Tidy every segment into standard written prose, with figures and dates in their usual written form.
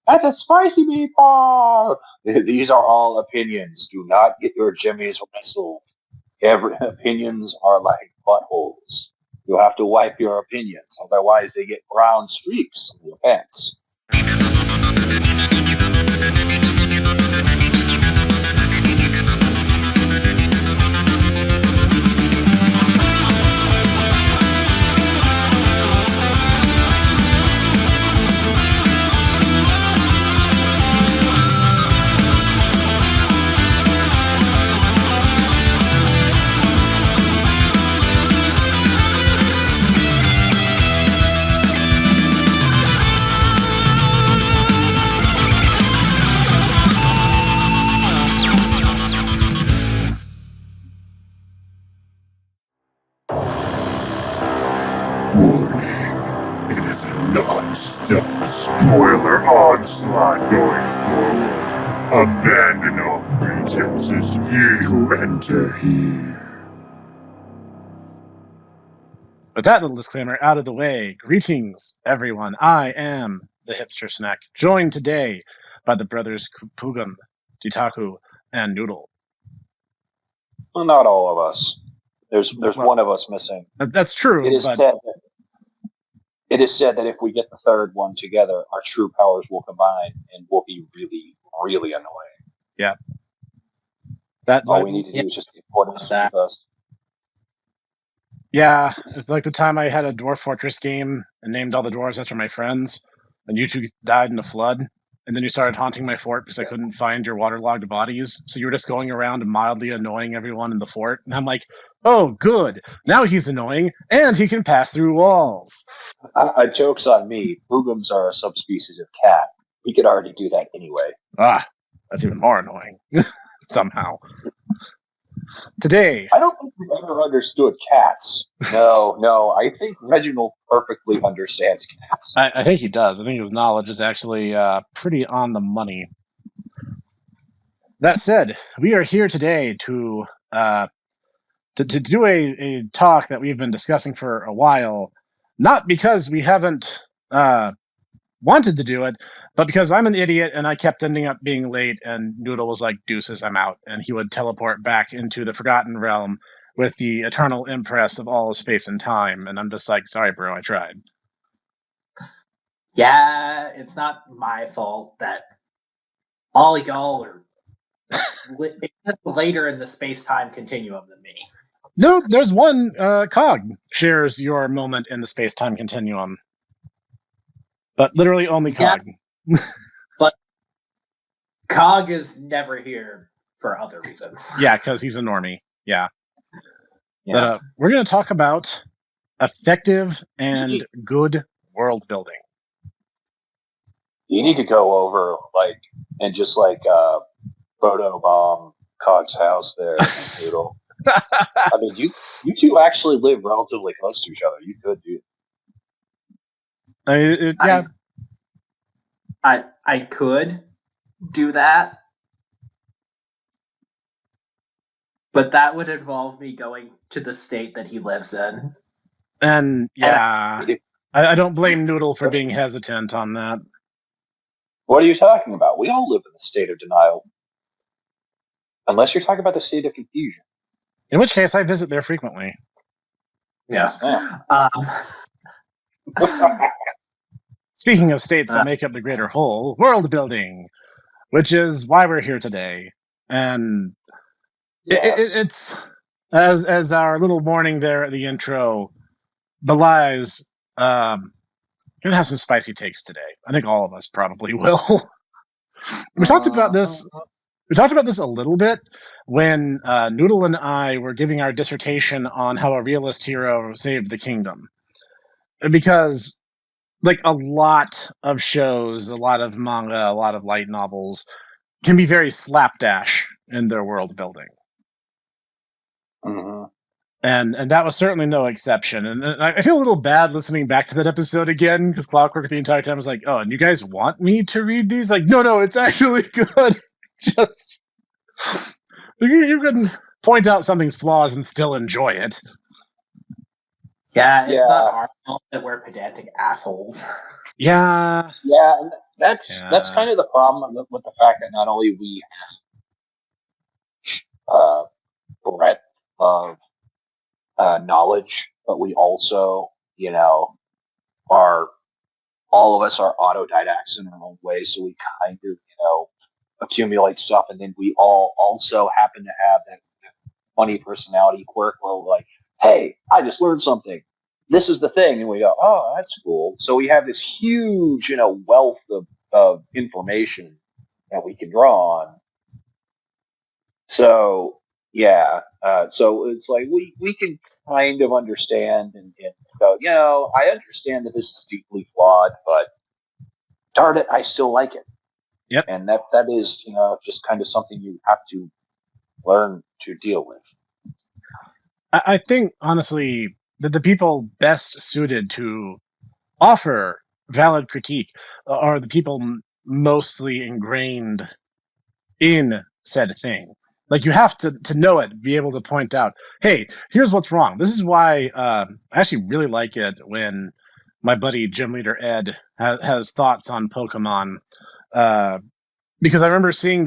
That's a spicy meatball! These are all opinions. Do not get your jimmies whistled. Opinions are like buttholes. You have to wipe your opinions, otherwise they get brown streaks on your pants. It is a non-stop spoiler onslaught going forward. Abandon all pretenses, ye who enter here. With that little disclaimer out of the way, greetings, everyone. I am the Hipster Snack, joined today by the brothers Pugum, Jitaku, and Noodle. Well, not all of us. There's one of us missing. That's true. It is said that if we get the third one together, our true powers will combine and will be really, really annoying. Yeah. All we need to do is just report us with us. Yeah, it's like the time I had a Dwarf Fortress game and named all the dwarves after my friends, and you two died in a flood, and then you started haunting my fort because I couldn't find your waterlogged bodies, so you were just going around and mildly annoying everyone in the fort, and I'm like, oh, good, now he's annoying, and he can pass through walls. Joke's on me. Boogums are a subspecies of cat. We could already do that anyway. That's even more annoying. Somehow. Today... I don't think we've ever understood cats. No. I think Reginald perfectly understands cats. I think he does. I think his knowledge is actually pretty on the money. That said, we are here today to do a talk that we've been discussing for a while, not because we haven't wanted to do it, but because I'm an idiot and I kept ending up being late, and Noodle was like, deuces, I'm out, and he would teleport back into the Forgotten Realm with the eternal impress of all space and time, and I'm just like, sorry bro, I tried. Yeah, it's not my fault that all y'all are later in the space-time continuum than me. No, there's one Cog shares your moment in the space-time continuum. But literally only Cog. Yeah, but Cog is never here for other reasons. Yeah, because he's a normie. Yeah. Yes. But we're going to talk about effective and good world building. You need to go over, and just photobomb Cog's house there, Noodle. I mean, you two actually live relatively close to each other. You could do. Yeah. I could do that, but that would involve me going to the state that he lives in. And yeah, I don't blame Noodle for being hesitant on that. What are you talking about? We all live in a state of denial. Unless you're talking about the state of confusion. In which case, I visit there frequently. Yes. Speaking of states that make up the greater whole, world building, which is why we're here today. And it's, as our little warning there at the intro belies, going to have some spicy takes today. I think all of us probably will. We talked about this a little bit when Noodle and I were giving our dissertation on how a realist hero saved the kingdom. Because a lot of shows, a lot of manga, a lot of light novels can be very slapdash in their world building. Mm-hmm. And that was certainly no exception. And I feel a little bad listening back to that episode again, because Clockwork the entire time was like, oh, and you guys want me to read these? Like, no, it's actually good. Just, you can point out something's flaws and still enjoy it. Yeah, it's not our fault that we're pedantic assholes. Yeah. Yeah, That's kind of the problem with the fact that not only we have breadth of knowledge, but we also, are all of us are autodidacts in our own way, so we kind of, accumulate stuff, and then we all also happen to have that funny personality quirk where we're like, hey, I just learned something. This is the thing. And we go, oh, that's cool. So we have this huge, wealth of information that we can draw on. So, yeah. So it's like we can kind of understand and go, I understand that this is deeply flawed, but darn it, I still like it. Yep. And that is, just kind of something you have to learn to deal with. I think, honestly, that the people best suited to offer valid critique are the people mostly ingrained in said thing. Like, you have to know it, be able to point out, hey, here's what's wrong. This is why I actually really like it when my buddy Gym Leader Ed has thoughts on Pokemon. Because I remember seeing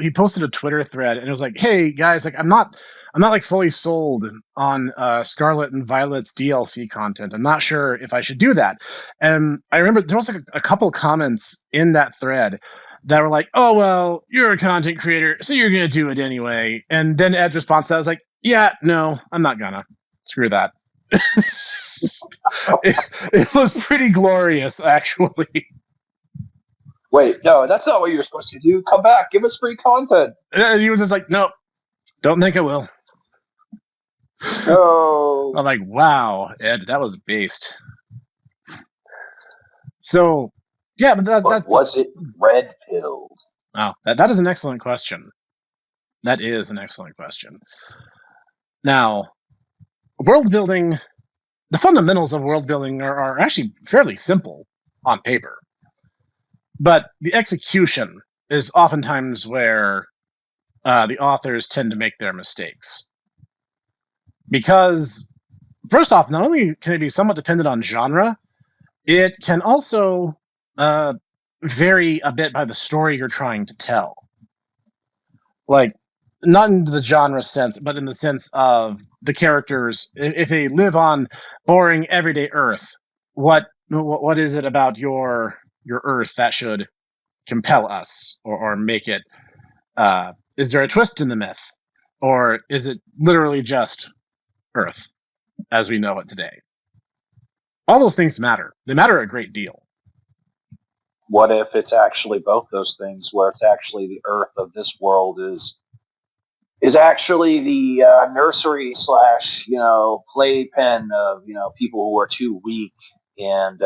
he posted a Twitter thread and it was like, hey guys, like I'm not like fully sold on Scarlet and Violet's DLC content. I'm not sure if I should do that. And I remember there was like a couple comments in that thread that were like, oh, well, you're a content creator, so you're going to do it anyway. And then Ed's response to that was like, yeah, no, I'm not gonna. Screw that. it was pretty glorious, actually. Wait, no, that's not what you're supposed to do. Come back, give us free content. And he was just like, nope, don't think I will. No. I'm like, wow, Ed, that was based. So, yeah, but that's... Was it red pilled? Oh, that is an excellent question. That is an excellent question. Now, world building, the fundamentals of world building are actually fairly simple on paper. But the execution is oftentimes where the authors tend to make their mistakes. Because, first off, not only can it be somewhat dependent on genre, it can also vary a bit by the story you're trying to tell. Like, not in the genre sense, but in the sense of the characters, if they live on boring everyday Earth, what is it about your Earth that should compel us or make it? Is there a twist in the myth, or is it literally just Earth as we know it today? All those things matter. They matter a great deal. What if it's actually both those things, where it's actually the Earth of this world is actually the nursery / playpen of people who are too weak and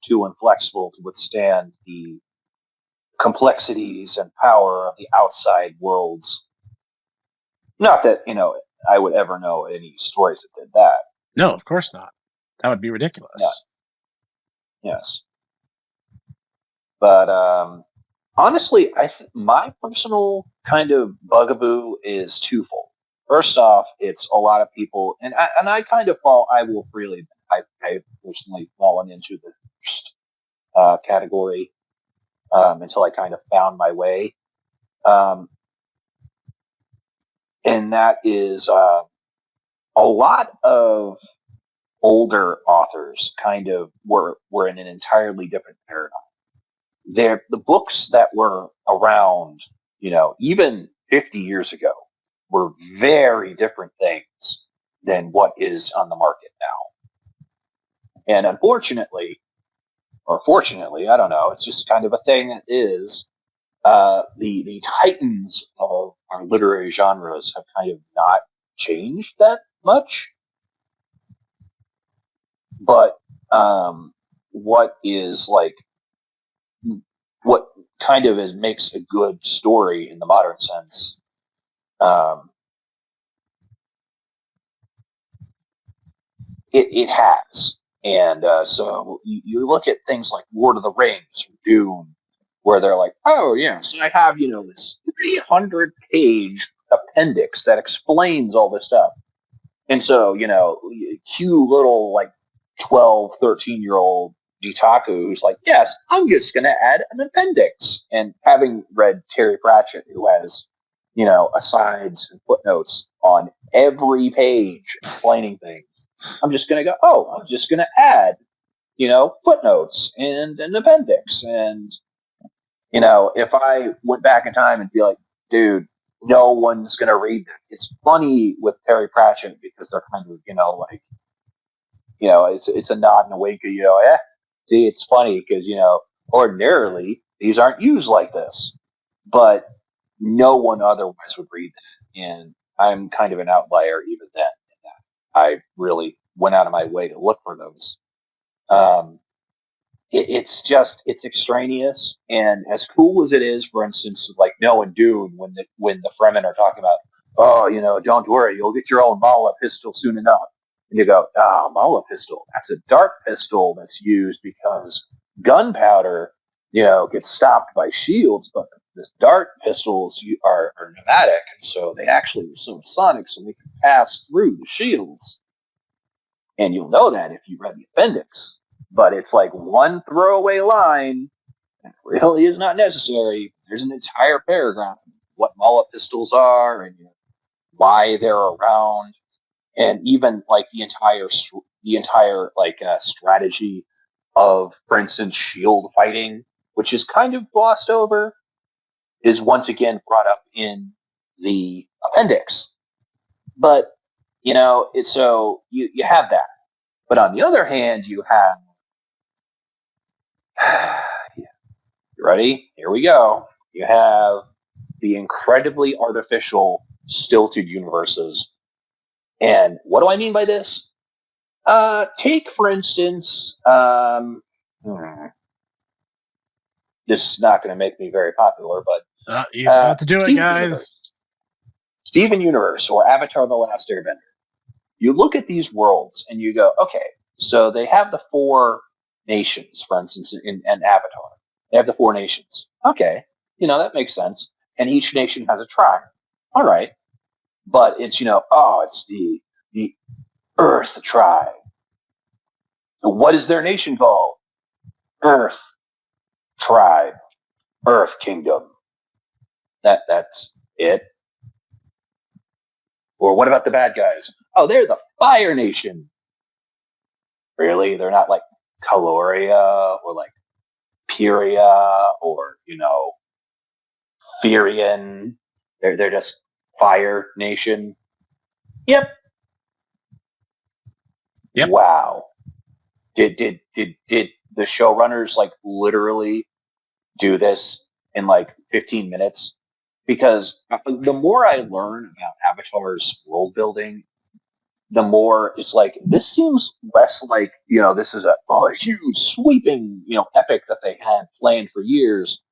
too inflexible to withstand the complexities and power of the outside worlds. Not that I would ever know any stories that did that. No, of course not. That would be ridiculous. Yeah. Yes. But honestly, my personal kind of bugaboo is twofold. First off, it's a lot of people, and I kind of I will freely, I've personally fallen into the first category until I kind of found my way. And that is a lot of older authors kind of were in an entirely different paradigm. The books that were around, even 50 years ago were very different things than what is on the market now. And unfortunately, or fortunately, I don't know, it's just kind of a thing that is, the titans of our literary genres have kind of not changed that much. But what kind of makes a good story in the modern sense, it has. And so you look at things like Lord of the Rings or Dune, where they're like, oh, yes, I have, this 300-page appendix that explains all this stuff. And so, cute little, 12, 13-year-old, Yutaku, who's like, yes, I'm just going to add an appendix. And having read Terry Pratchett, who has, asides and footnotes on every page explaining things, I'm just going to go, I'm just going to add, footnotes and an appendix. And, if I went back in time and be like, dude, no one's going to read that. It's funny with Terry Pratchett because they're kind of, it's a nod and a wink. See, it's funny because, ordinarily these aren't used like this, but no one otherwise would read that. And I'm kind of an outlier even then. I really went out of my way to look for those. It's extraneous, and as cool as it is, for instance, like Noah and Dune, when the Fremen are talking about, don't worry, you'll get your own Mala pistol soon enough. And you go, Mala pistol, that's a dart pistol that's used because gunpowder, gets stopped by shields, but the dart pistols are pneumatic, and so they actually are subsonic, so they can pass through the shields. And you'll know that if you read the appendix. But it's like one throwaway line that really is not necessary. There's an entire paragraph of what Mala pistols are and why they're around, and even like the entire strategy of, for instance, shield fighting, which is kind of glossed over, is once again brought up in the appendix. But so you have that. But on the other hand, you have you ready? Here we go. You have the incredibly artificial, stilted universes. And what do I mean by this? Take, for instance, this is not going to make me very popular, but he's about to do it, guys. Steven Universe, or Avatar: The Last Airbender. You look at these worlds and you go, okay, so they have the 4 nations, for instance, in Avatar. They have the 4 nations. Okay, that makes sense. And each nation has a tribe. All right. But it's, it's the Earth tribe. And what is their nation called? Earth tribe. Earth kingdom. That's it. Or what about the bad guys? Oh, they're the Fire Nation. Really? They're not like Caloria or like Pyria or, Firian. They're just Fire Nation. Yep. Wow. Did the showrunners like literally do this in like 15 minutes? Because the more I learn about Avatar's world building, the more it's like, this seems less like, this is a huge sweeping, epic that they had planned for years,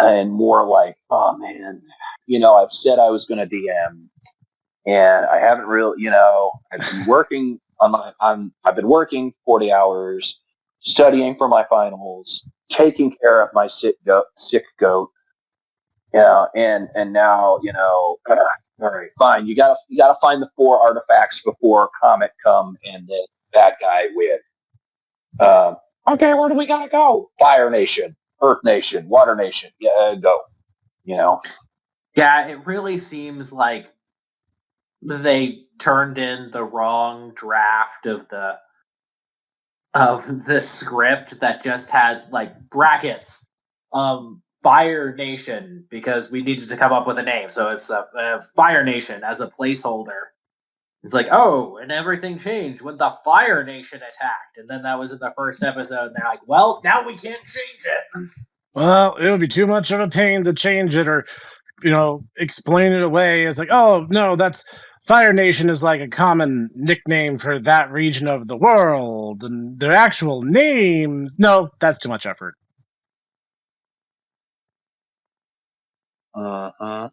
and more like, oh man, I've said I was going to DM, and I haven't really, I've been working I've been working 40 hours, studying for my finals, taking care of my sick goat, and now, all right, fine. You gotta find the 4 artifacts before Comet come and the bad guy win. Okay, where do we gotta go? Fire Nation, Earth Nation, Water Nation. Yeah, go. Yeah, it really seems like they turned in the wrong draft of the script that just had like brackets, Fire Nation, because we needed to come up with a name. So it's a Fire Nation as a placeholder. It's like, oh, and everything changed when the Fire Nation attacked. And then that was in the first episode. And they're like, well, now we can't change it. Well, it would be too much of a pain to change it or, explain it away. It's like, oh, no, that's Fire Nation is like a common nickname for that region of the world. And their actual names, no, that's too much effort. Uh-huh.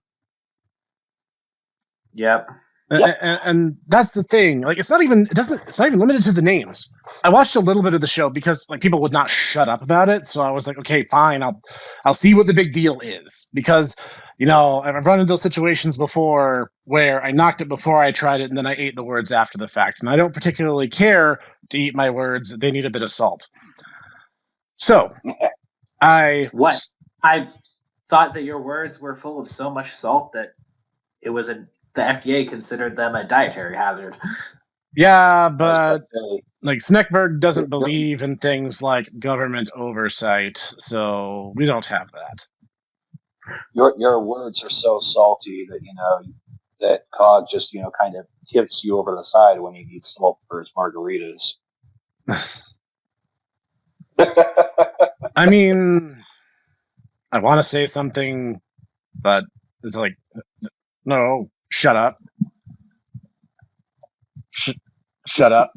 Yep. And that's the thing. Like, it's not even limited to the names. I watched a little bit of the show because like people would not shut up about it. So I was like, okay, fine. I'll see what the big deal is, because I've run into those situations before where I knocked it before I tried it, and then I ate the words after the fact. And I don't particularly care to eat my words. They need a bit of salt. So, What? I thought that your words were full of so much salt that the FDA considered them a dietary hazard. Yeah, but like Sneckberg doesn't believe in things like government oversight, so we don't have that. Your words are so salty that that Cog just kind of tips you over the side when he needs salt for his margaritas. I mean, I want to say something, but it's like, no, shut up. Shut up.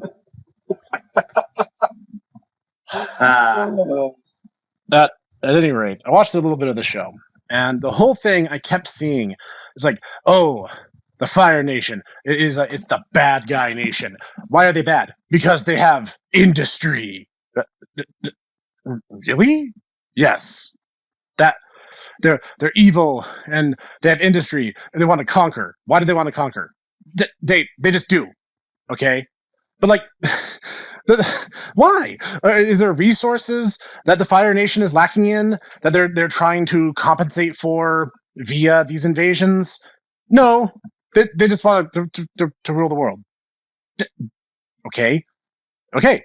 At any rate, I watched a little bit of the show, and the whole thing I kept seeing is like, oh, the Fire Nation it's the bad guy nation. Why are they bad? Because they have industry. Really? Yes. That they're evil and they have industry and they want to conquer. Why do they want to conquer? They just do. Okay? But like why? Is there resources that the Fire Nation is lacking in that they're trying to compensate for via these invasions? No. They just want to rule the world. Okay.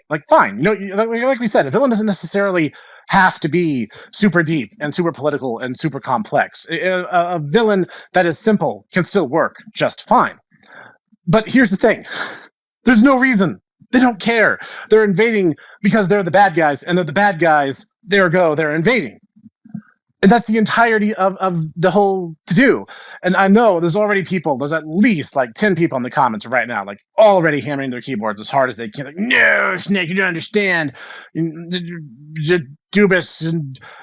Like fine. Like we said, a villain doesn't necessarily have to be super deep and super political and super complex. A villain that is simple can still work just fine. But here's the thing. There's no reason. They don't care. They're invading because they're the bad guys, and they're the bad guys. They're invading. And that's the entirety of the whole to-do. And I know there's at least like 10 people in the comments right now, like already hammering their keyboards as hard as they can. Like, no, Snake, you don't understand. Dubis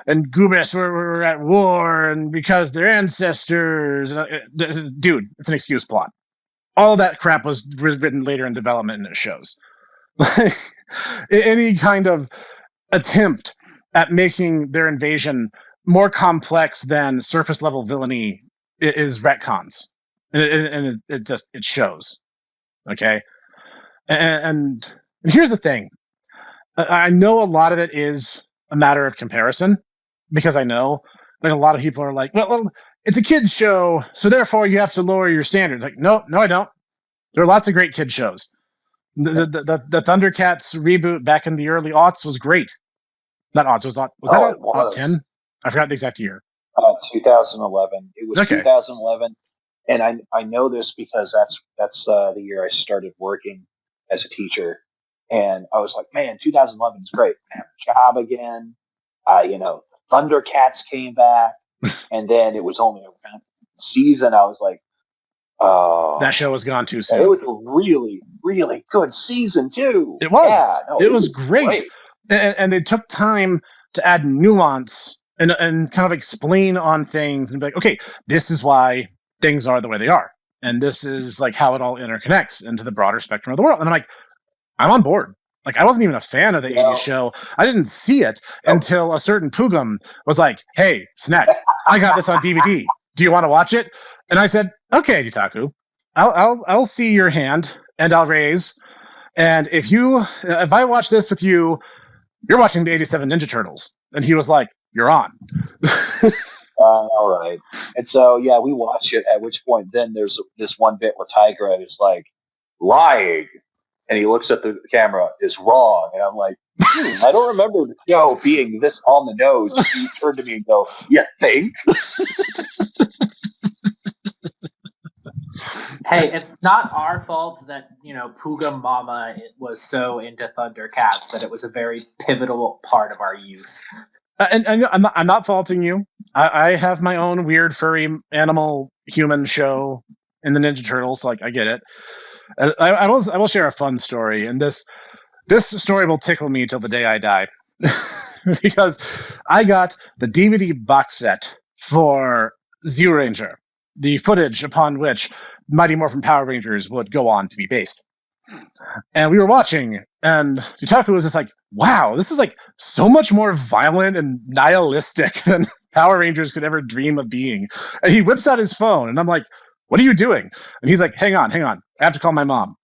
and Goobus were at war, and because their ancestors. Dude, it's an excuse plot. All that crap was written later in development, and it shows. Any kind of attempt at making their invasion more complex than surface level villainy is retcons, and it shows. Okay, and here's the thing: I know a lot of it is a matter of comparison, because I know like a lot of people are like, well, it's a kids show, so therefore you have to lower your standards. Like, no, I don't. There are lots of great kid shows. The Thundercats reboot back in the early aughts was great. Not aughts, was that 10? I forgot the exact year. 2011. It was okay. 2011, and I know this because that's the year I started working as a teacher, and I was like, man, 2011 is great. I have a job again. Thundercats came back, and then it was only a season. I was like, oh, that show was gone too soon. It was a really, really good season too. It was. Yeah, no, it was great. And they took time to add nuance and kind of explain on things and be like, okay, this is why things are the way they are. And this is like how it all interconnects into the broader spectrum of the world. And I'm like, I'm on board. Like, I wasn't even a fan of the 80s show. I didn't see it until a certain Pugum was like, hey, Snack, I got this on DVD. Do you want to watch it? And I said, okay, Yutaku, I'll see your hand and I'll raise. And if I watch this with you, you're watching the 87 Ninja Turtles. And he was like, you're on. All right. And so, yeah, we watch it, at which point then there's this one bit where Tigra is like, lying. And he looks at the camera, is wrong. And I'm like, I don't remember the show being this on the nose. He turned to me and go, you think? Hey, it's not our fault that, Pugam Mama was so into Thundercats that it was a very pivotal part of our youth. And I'm not faulting you. I have my own weird furry animal human show in the Ninja Turtles, like I get it. I will share a fun story, and this story will tickle me till the day I die. Because I got the DVD box set for Zero Ranger, the footage upon which Mighty Morphin Power Rangers would go on to be based. And we were watching, and Yutaku was just like, wow, this is like so much more violent and nihilistic than Power Rangers could ever dream of being. And he whips out his phone, and I'm like, what are you doing? And he's like, hang on. I have to call my mom.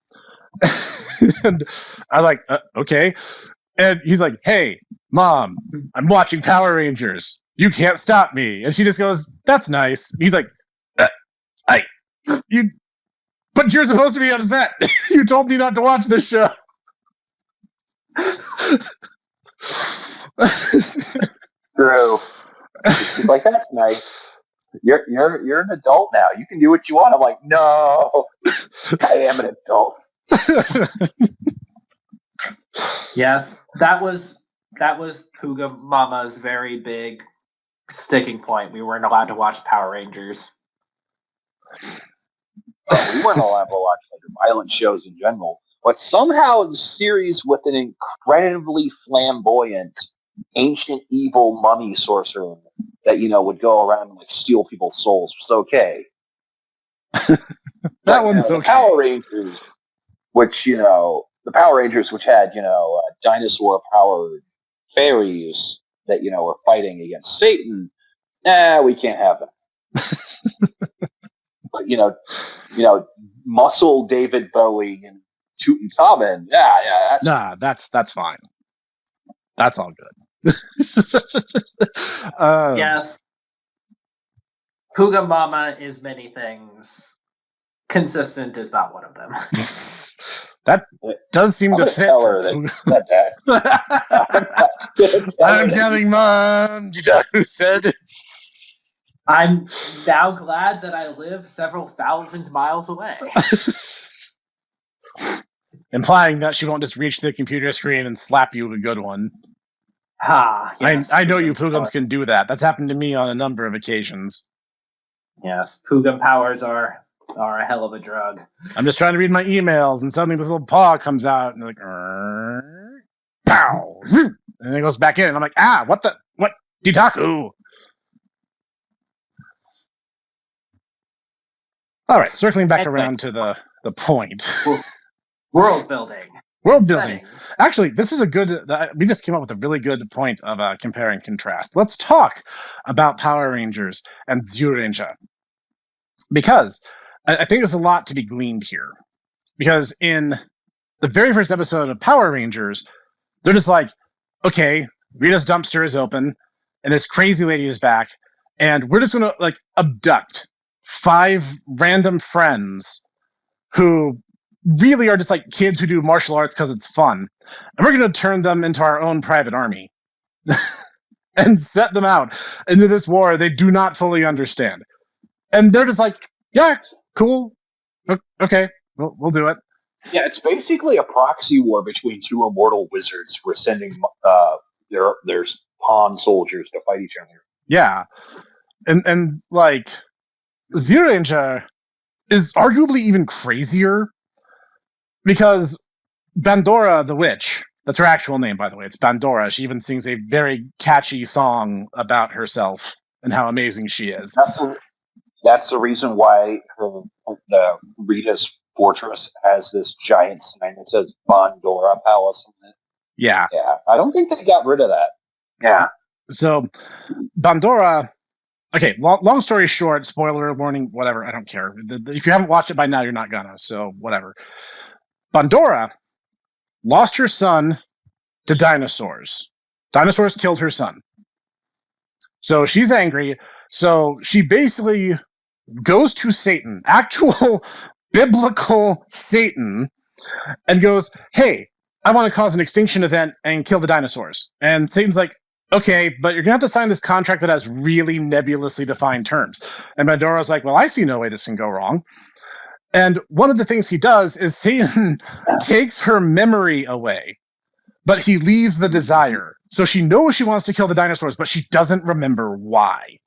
And I'm like, okay. And he's like, hey, Mom, I'm watching Power Rangers. You can't stop me. And she just goes, that's nice. And he's like, but you're supposed to be upset. You told me not to watch this show. True. He's like, that's nice. You're an adult now. You can do what you want. I'm like, no, I am an adult. Yes, that was Puga Mama's very big sticking point. We weren't allowed to watch Power Rangers. But we weren't allowed to watch violent shows in general. But somehow the series with an incredibly flamboyant, ancient evil mummy sorcerer that, would go around and steal people's souls was okay. That one's okay. The Power Rangers, which, which had, dinosaur-powered fairies that, were fighting against Satan, we can't have them. But, muscle David Bowie and Tutankhamun, that's fine. That's all good. Yes. Puga Mama is many things. Consistent is not one of them. That does seem to fit. I'm telling Mom, who said. I'm now glad that I live several thousand miles away. Implying that she won't just reach the computer screen and slap you a good one. Yes, I know you Pugums can do that. That's happened to me on a number of occasions. Yes, Pugum powers are a hell of a drug. I'm just trying to read my emails, and suddenly this little paw comes out, and like, pow! And it goes back in, and I'm like, what? Ditaku! All right, circling back around to the point. World building. Actually, this is we just came up with a really good point of compare and contrast. Let's talk about Power Rangers and Zyuranger. Because I think there's a lot to be gleaned here. Because in the very first episode of Power Rangers, they're just like, okay, Rita's dumpster is open, and this crazy lady is back, and we're just going to abduct 5 random friends who really are just kids who do martial arts because it's fun. And we're going to turn them into our own private army and set them out into this war they do not fully understand. And they're just like, yeah, cool. Okay, we'll do it. Yeah, it's basically a proxy war between 2 immortal wizards who are sending their pawn soldiers to fight each other. Yeah. And Zyuranger is arguably even crazier because Bandora the witch, that's her actual name, by the way, it's Bandora. She even sings a very catchy song about herself and how amazing she is. That's the reason why the Rita's fortress has this giant sign that says Bandora Palace. Yeah. Yeah. I don't think they got rid of that. Yeah. So, Bandora... Okay, long story short, spoiler warning, whatever, I don't care. If you haven't watched it by now, you're not gonna, so whatever. Bandora lost her son to dinosaurs. Dinosaurs killed her son. So she's angry. So she basically goes to Satan, actual biblical Satan, and goes, hey, I want to cause an extinction event and kill the dinosaurs. And Satan's like, okay, but you're going to have to sign this contract that has really nebulously defined terms. And Bandora's like, well, I see no way this can go wrong. And one of the things he does is Satan takes her memory away, but he leaves the desire. So she knows she wants to kill the dinosaurs, but she doesn't remember why.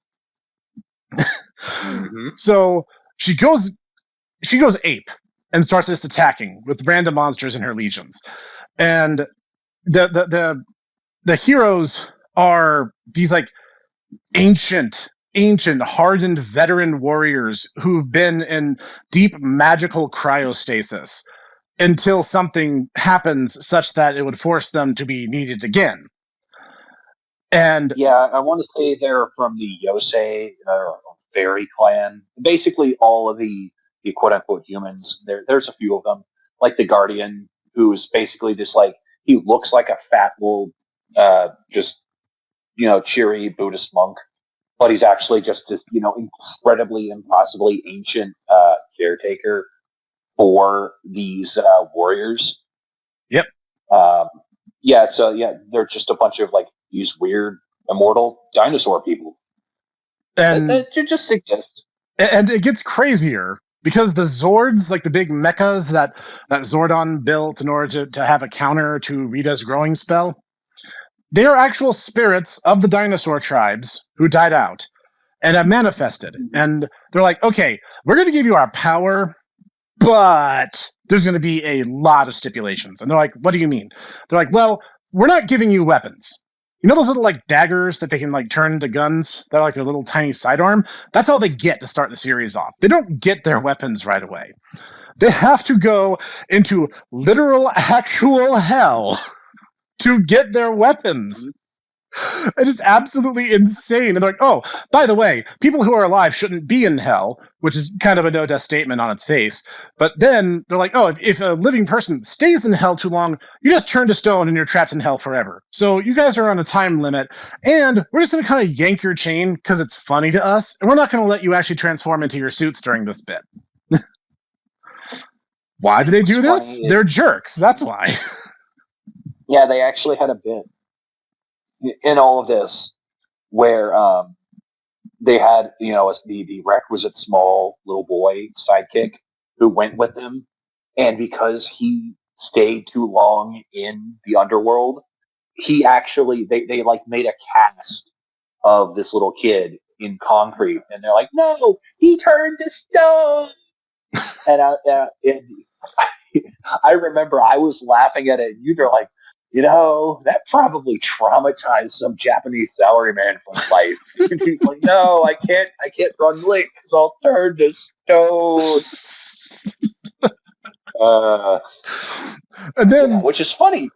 Mm-hmm. So she goes ape and starts just attacking with random monsters in her legions. And the heroes are these ancient, hardened veteran warriors who've been in deep magical cryostasis until something happens such that it would force them to be needed again. And yeah, I want to say they're from the Yosei fairy clan. Basically, all of the quote-unquote humans. There's a few of them, like the Guardian, who's basically just he looks like a fat little just, cheery Buddhist monk, but he's actually just this, incredibly, impossibly ancient caretaker for these warriors. Yep. They're just a bunch of these weird immortal dinosaur people. And they just exist. And it gets crazier because the Zords, like the big mechas that Zordon built in order to have a counter to Rita's growing spell, they are actual spirits of the dinosaur tribes who died out and have manifested. And they're like, okay, we're going to give you our power, but there's going to be a lot of stipulations. And they're like, what do you mean? They're like, well, we're not giving you weapons. You know those little daggers that they can turn into guns? They're like their little tiny sidearm? That's all they get to start the series off. They don't get their weapons right away. They have to go into literal, actual hell to get their weapons. It is absolutely insane. And they're like, oh, by the way, people who are alive shouldn't be in hell, which is kind of a no-death statement on its face. But then they're like, oh, if a living person stays in hell too long, you just turn to stone and you're trapped in hell forever. So you guys are on a time limit, and we're just going to kind of yank your chain because it's funny to us, and we're not going to let you actually transform into your suits during this bit. Why do they do this? They're jerks. That's why. Yeah, they actually had a bit in all of this where they had, the requisite small little boy sidekick who went with them. And because he stayed too long in the underworld, he actually, they made a cast of this little kid in concrete. And they're like, no, he turned to stone. And I remember I was laughing at it. And you're like, that probably traumatized some Japanese salaryman for life. He's like, no, I can't run late because I'll turn to stone. And then, which is funny,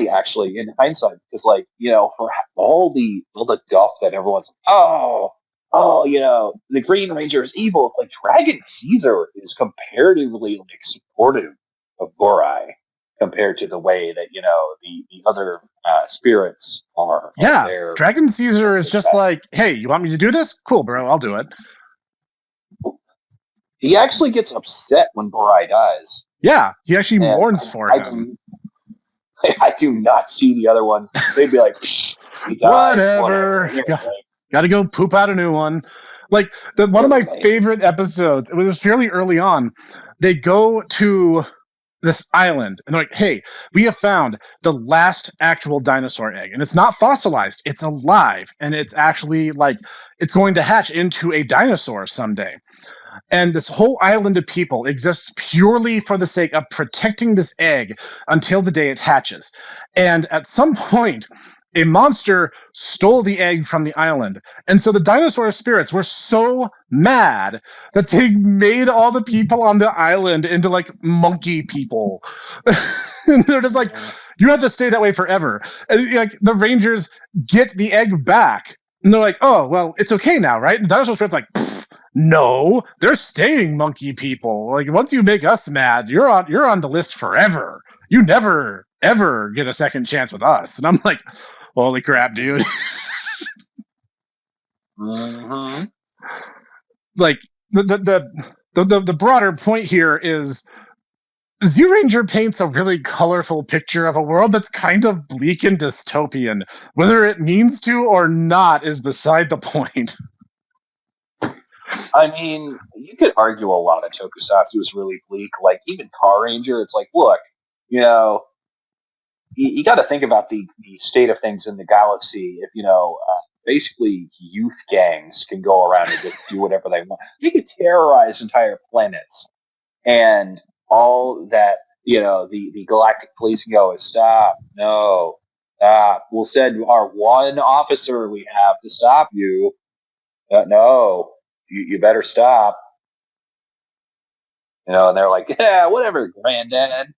actually in hindsight, because for all the guff that everyone's like, the Green Ranger is evil. It's like Dragon Caesar is comparatively supportive of Borai compared to the way that the other spirits are. Yeah, Dragon Caesar is just like, hey, you want me to do this? Cool, bro, I'll do it. He actually gets upset when Borai dies. Yeah, he actually mourns for him. I do not see the other ones. They'd be like, he died, whatever. Got to go poop out a new one. Like one of my favorite episodes. It was fairly early on. They go to this island and they're like, hey, we have found the last actual dinosaur egg, and it's not fossilized, it's alive, and it's actually it's going to hatch into a dinosaur someday. And this whole island of people exists purely for the sake of protecting this egg until the day it hatches. And at some point, a monster stole the egg from the island. And so the dinosaur spirits were so mad that they made all the people on the island into monkey people. And they're just like, you have to stay that way forever. And the Rangers get the egg back. And they're like, oh, well, it's okay now, right? And the dinosaur spirits no, they're staying monkey people. Once you make us mad, you're on the list forever. You never, ever get a second chance with us. And I'm like, holy crap, dude. Mm-hmm. The broader point here is Zyuranger paints a really colorful picture of a world that's kind of bleak and dystopian. Whether it means to or not is beside the point. I mean, you could argue a lot of Tokusatsu is really bleak. Even Car Ranger, it's look, you got to think about the state of things in the galaxy. If, basically youth gangs can go around and just do whatever they want. They could terrorize entire planets. And all that, the galactic police can go is, stop, no, stop. We'll send our one officer we have to stop you. No. You better stop. And they're like, yeah, whatever, Granddad.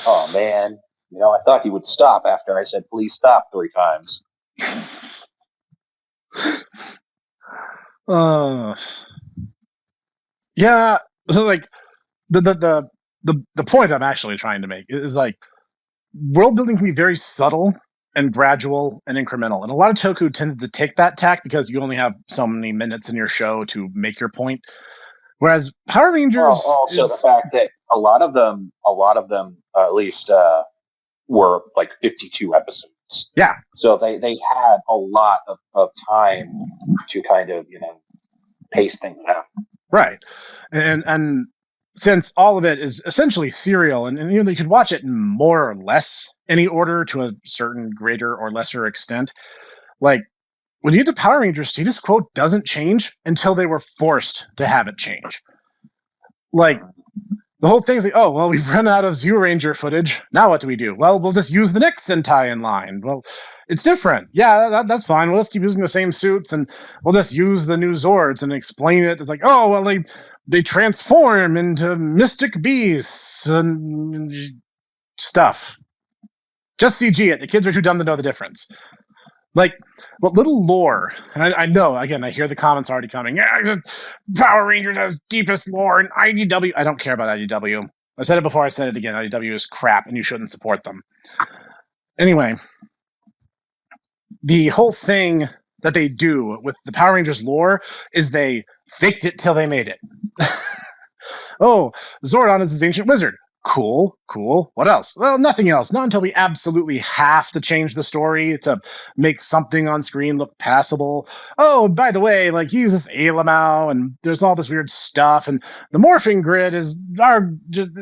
Oh, man. I thought he would stop after I said, please stop 3 times. Yeah, the point I'm actually trying to make is world building can be very subtle and gradual and incremental. And a lot of Toku tended to take that tack because you only have so many minutes in your show to make your point. Whereas Power Rangers also the fact that a lot of them, at least, were like 52 episodes. Yeah. So they had a lot of time to kind of, pace things out. Right. And since all of it is essentially serial, and you could watch it in more or less any order to a certain greater or lesser extent, like when you get to Power Rangers, status quo doesn't change until they were forced to have it change. Like, the whole thing's like, oh, well, we've run out of Zero Ranger footage. Now what do we do? Well, we'll just use the next Sentai in line. Well, it's different. Yeah, that's fine. We'll just keep using the same suits, and we'll just use the new Zords and explain it. It's like, oh, well, they transform into mystic beasts and stuff. Just CG it. The kids are too dumb to know the difference. Like, what little lore, and I know, again, I hear the comments already coming, yeah, Power Rangers has deepest lore in IDW. I don't care about IDW. I said it before, I said it again. IDW is crap, and you shouldn't support them. Anyway, the whole thing that they do with the Power Rangers lore is they faked it till they made it. Oh, Zordon is this ancient wizard. Cool. What else? Well, nothing else. Not until we absolutely have to change the story to make something on screen look passable. Oh, by the way, like, he's this Alamau, and there's all this weird stuff, and the morphing grid is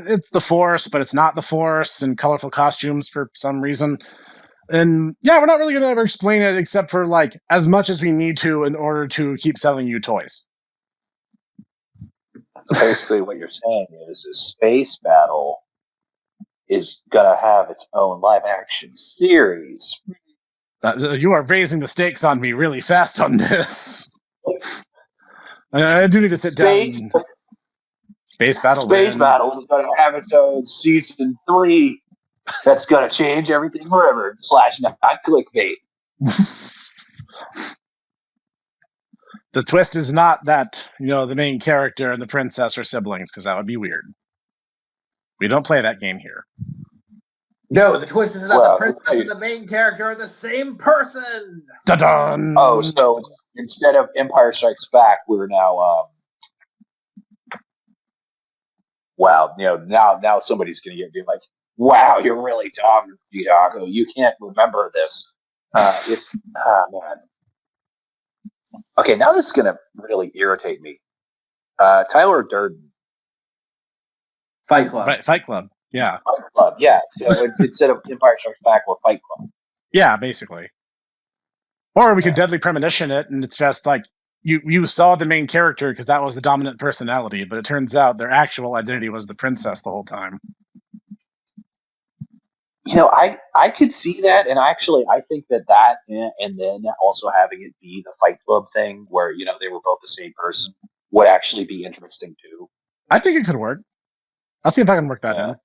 it's the Force, but it's not the Force, and colorful costumes for some reason. And yeah, we're not really going to ever explain it except for, like, as much as we need to in order to keep selling you toys. Basically, what you're saying is Space Battle is going to have its own live-action series. You are raising the stakes on me really fast on this. I do need to sit down. Space Battle. Space Battle is going to have its own season 3. That's going to change everything forever. / not clickbait. The twist is not that, the main character and the princess are siblings, because that would be weird. We don't play that game here. No, the twist is that the princess and the main character are the same person. Da-dun! Oh, so instead of Empire Strikes Back, we're now, wow, now somebody's going to be like, wow, you're really dumb, Didago. You can't remember this. Man. Okay, now this is going to really irritate me. Tyler Durden. Fight Club. Right, Fight Club, yeah. Fight Club, yeah. So instead of Empire Strikes Back, we're Fight Club. Yeah, basically. Or we could Deadly Premonition it, and it's just like, you saw the main character because that was the dominant personality, but it turns out their actual identity was the princess the whole time. I could see that, and actually, I think that, and then also having it be the Fight Club thing, where they were both the same person, would actually be interesting too. I think it could work. I'll see if I can work that in.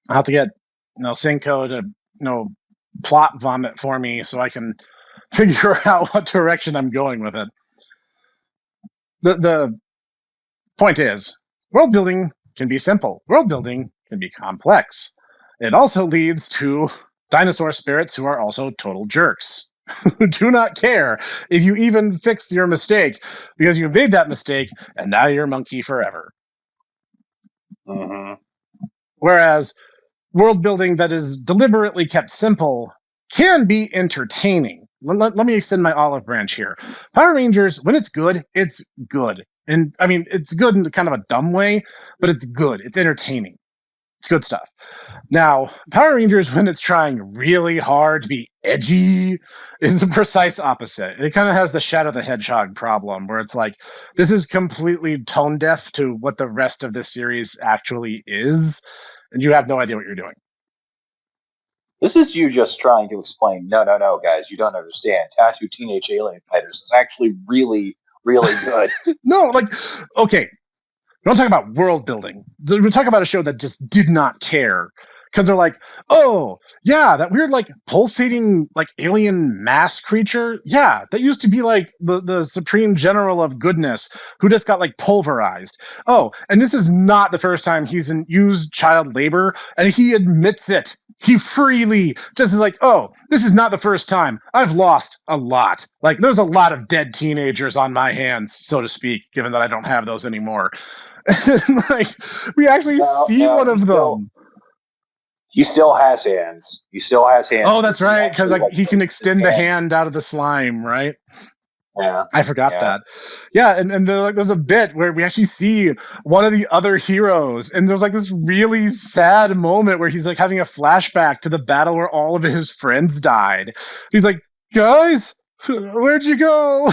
I'll have to get Cinco to plot vomit for me so I can figure out what direction I'm going with it. The point is, world building can be simple. World building can be complex. It also leads to dinosaur spirits who are also total jerks, who do not care if you even fix your mistake, because you made that mistake, and now you're monkey forever. Mm-hmm. Whereas world building that is deliberately kept simple can be entertaining. Let me extend my olive branch here. Power Rangers, when it's good, it's good. And, I mean, it's good in kind of a dumb way, but it's good. It's entertaining. It's good stuff. Now, Power Rangers, when it's trying really hard to be edgy, is the precise opposite. It kind of has the Shadow the Hedgehog problem, where it's like, this is completely tone deaf to what the rest of this series actually is, and you have no idea what you're doing. This is you just trying to explain, no, guys, you don't understand. Tattoo Teenage Alien Fighters is actually really, really good. No, okay. We don't talk about world building. We're talking about a show that just did not care. because they're like, oh yeah, that weird like pulsating like alien mass creature, yeah, that used to be like the supreme general of goodness who just got like pulverized. Oh, and this is not the first time he's used child labor, and he admits it. He freely just is like, oh, this is not the first time. I've lost a lot. Like, there's a lot of dead teenagers on my hands, so to speak, given that I don't have those anymore. Like, we actually see one of them. He still has hands. He still has hands. Oh, that's right, because like he can extend the hand out of the slime, right? Yeah, I forgot that. Yeah, and there's a bit where we actually see one of the other heroes, and there's like this really sad moment where he's like having a flashback to the battle where all of his friends died. He's like, guys, where'd you go?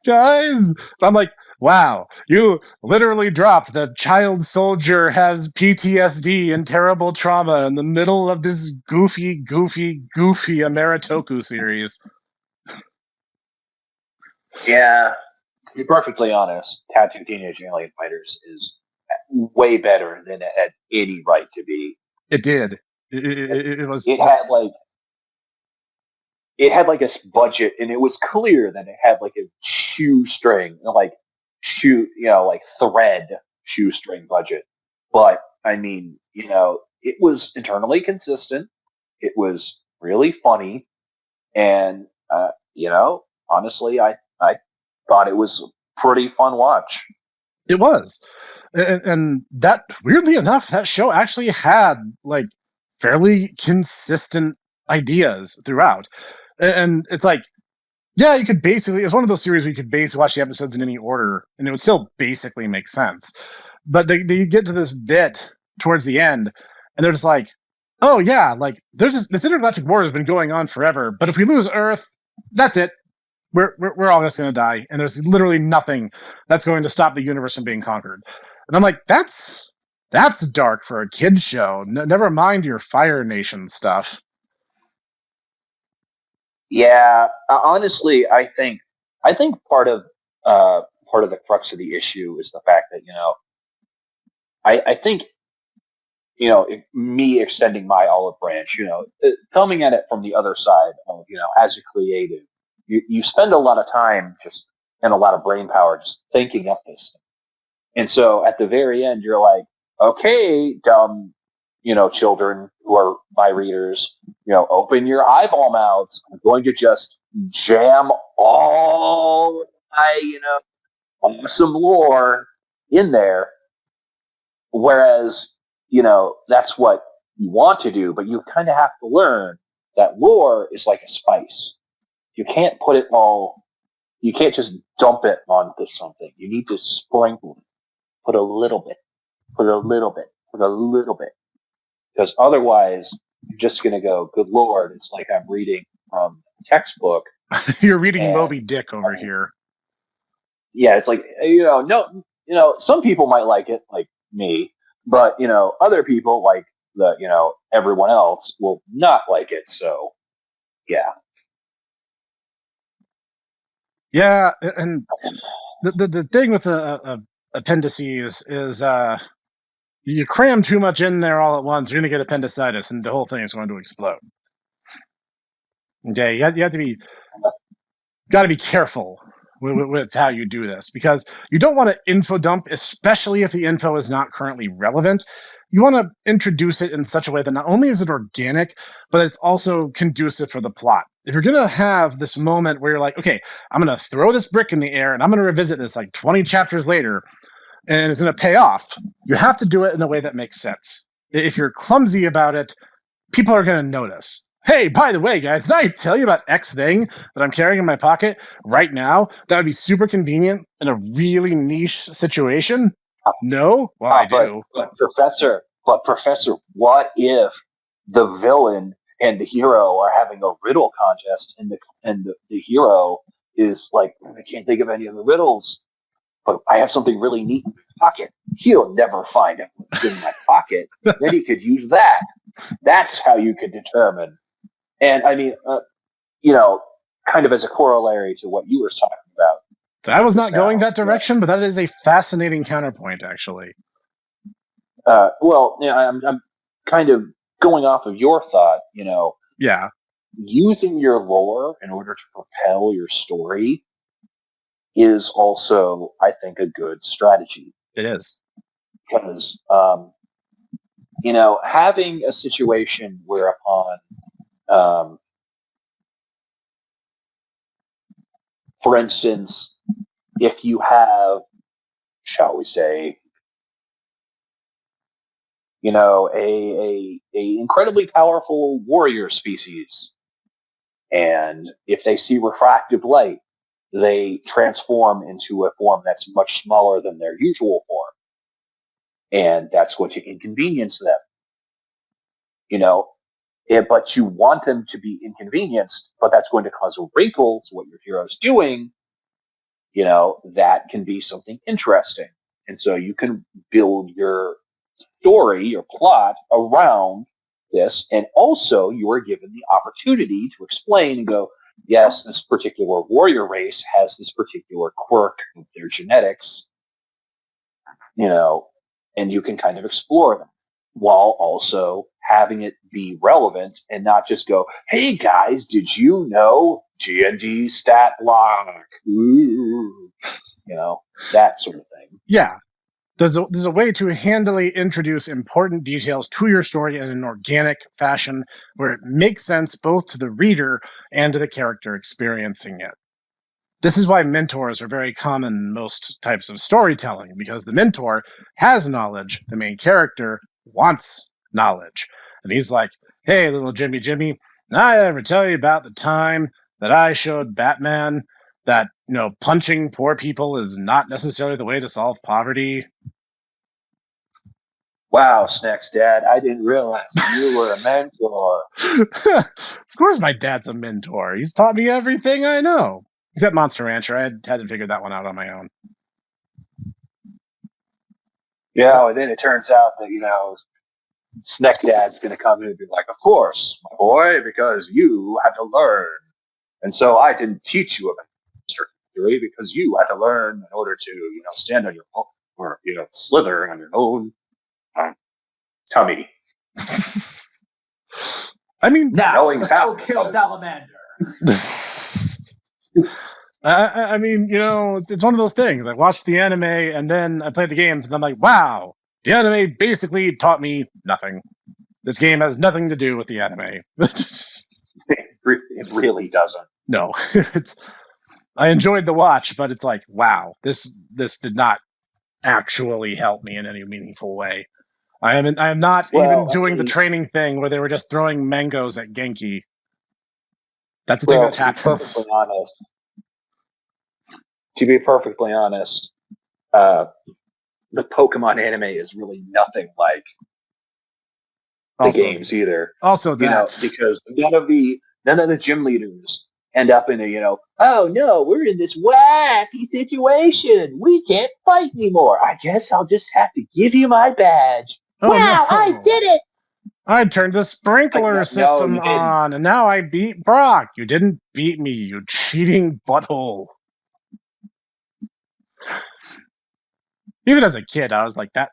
Guys. I'm like, wow, you literally dropped the child soldier has PTSD and terrible trauma in the middle of this goofy Amaritoku series. Yeah, to be perfectly honest, Tattoo Teenage Alien Fighters is way better than it had any right to be. It did. It was. It had like a budget, and it was clear that it had like a shoestring, like thread shoestring budget. But I mean, it was internally consistent. It was really funny, and honestly, I thought it was a pretty fun watch. It was. And that, weirdly enough, that show actually had like fairly consistent ideas throughout. And it's like, yeah, you could basically, it's one of those series where you could basically watch the episodes in any order and it would still basically make sense. But they get to this bit towards the end and they're just like, oh yeah, like there's this intergalactic war has been going on forever, but if we lose Earth, that's it. We're all just going to die, and there's literally nothing that's going to stop the universe from being conquered. And I'm like, that's dark for a kid's show. Never mind your Fire Nation stuff. Yeah, honestly, I think part of the crux of the issue is the fact that I think me extending my olive branch, coming at it from the other side of as a creative. You spend a lot of time and a lot of brain power just thinking up this stuff. And so at the very end, you're like, okay, dumb, children who are my readers, open your eyeball mouths. I'm going to just jam all my, awesome lore in there. Whereas, that's what you want to do, but you kind of have to learn that lore is like a spice. You can't put it all, you can't just dump it onto something. You need to sprinkle it. Put a little bit. Because otherwise, you're just going to go, good Lord, it's like I'm reading from a textbook. You're reading Moby Dick over here. Yeah, it's like, some people might like it, like me, but, other people, like everyone else, will not like it. So, yeah. Yeah, and the thing with appendices is you cram too much in there all at once, you're going to get appendicitis, and the whole thing is going to explode. Okay, you have to be careful with how you do this, because you don't want to info dump, especially if the info is not currently relevant. You want to introduce it in such a way that not only is it organic, but it's also conducive for the plot. If you're going to have this moment where you're like, okay, I'm going to throw this brick in the air and I'm going to revisit this like 20 chapters later and it's going to pay off, you have to do it in a way that makes sense. If you're clumsy about it, people are going to notice. Hey, by the way, guys, did I tell you about X thing that I'm carrying in my pocket right now? That would be super convenient in a really niche situation. No? Well, I do. But Professor, what if the villain and the hero are having a riddle contest, and the hero is like, I can't think of any of the riddles, but I have something really neat in my pocket. He'll never find it what's in my pocket. Then he could use that. That's how you could determine. And I mean, kind of as a corollary to what you were talking about. I was not going that direction, but that is a fascinating counterpoint, actually. I'm kind of going off of your thought, Yeah. using your lore in order to propel your story is also, I think, a good strategy. It is. Because, having a situation whereupon, for instance, if you have, shall we say, a incredibly powerful warrior species, and if they see refractive light, they transform into a form that's much smaller than their usual form, and that's going to inconvenience them. But you want them to be inconvenienced, but that's going to cause a wrinkle to what your hero's doing. That can be something interesting, and so you can build your story, your plot around this, and also you are given the opportunity to explain and go, yes, this particular warrior race has this particular quirk of their genetics, and you can kind of explore them while also having it be relevant and not just go, hey guys, did you know G&D stat block? Ooh. That sort of thing. Yeah. There's a way to handily introduce important details to your story in an organic fashion where it makes sense both to the reader and to the character experiencing it. This is why mentors are very common in most types of storytelling, because the mentor has knowledge, the main character wants knowledge. And he's like, hey, little Jimmy, did I ever tell you about the time that I showed Batman that, punching poor people is not necessarily the way to solve poverty? Wow, Snacks Dad, I didn't realize you were a mentor. Of course my dad's a mentor. He's taught me everything I know. Except Monster Rancher. I hadn't figured that one out on my own. Yeah, and then it turns out that, Snack Dad's going to come in and be like, of course, my boy, because you had to learn. And so I didn't teach you about history because you had to learn in order to, stand on your own, or, slither on your own tummy. I mean, now go kill Salamander. I mean, it's one of those things. I watched the anime and then I played the games and I'm like, wow, the anime basically taught me nothing. This game has nothing to do with the anime. It really doesn't. No, I enjoyed the watch, but it's like, wow, this did not actually help me in any meaningful way. I am not even doing the training thing where they were just throwing mangoes at Genki. That's the thing that happens. To be perfectly honest, the Pokemon anime is really nothing like the games either. Also, that because none of the gym leaders end up in a oh no, we're in this wacky situation. We can't fight anymore. I guess I'll just have to give you my badge. Oh, wow, no. I did it! I turned the sprinkler system on, and now I beat Brock. You didn't beat me, you cheating butthole. Even as a kid, I was like, that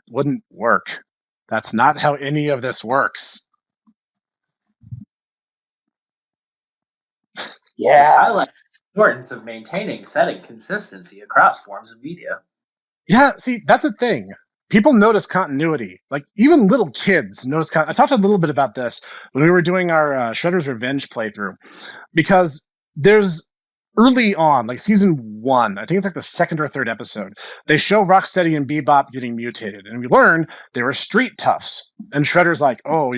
wouldn't work. That's not how any of this works. Yeah. I like the importance of maintaining setting consistency across forms of media. Yeah, see, that's a thing. People notice continuity. Like, even little kids notice continuity. I talked a little bit about this when we were doing our Shredder's Revenge playthrough, because there's early on, like season 1, I think it's like the second or third episode, they show Rocksteady and Bebop getting mutated, and we learn they were street toughs. And Shredder's like, oh,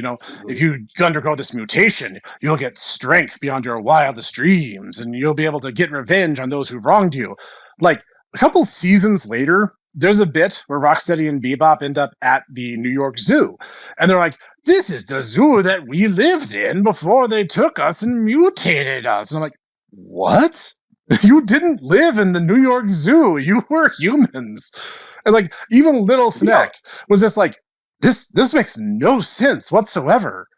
if you undergo this mutation, you'll get strength beyond your wildest dreams, and you'll be able to get revenge on those who wronged you. Like, a couple seasons later, there's a bit where Rocksteady and Bebop end up at the New York Zoo. And they're like, this is the zoo that we lived in before they took us and mutated us. And I'm like, what? You didn't live in the New York Zoo. You were humans. And like, even Little Snack was just like, this makes no sense whatsoever.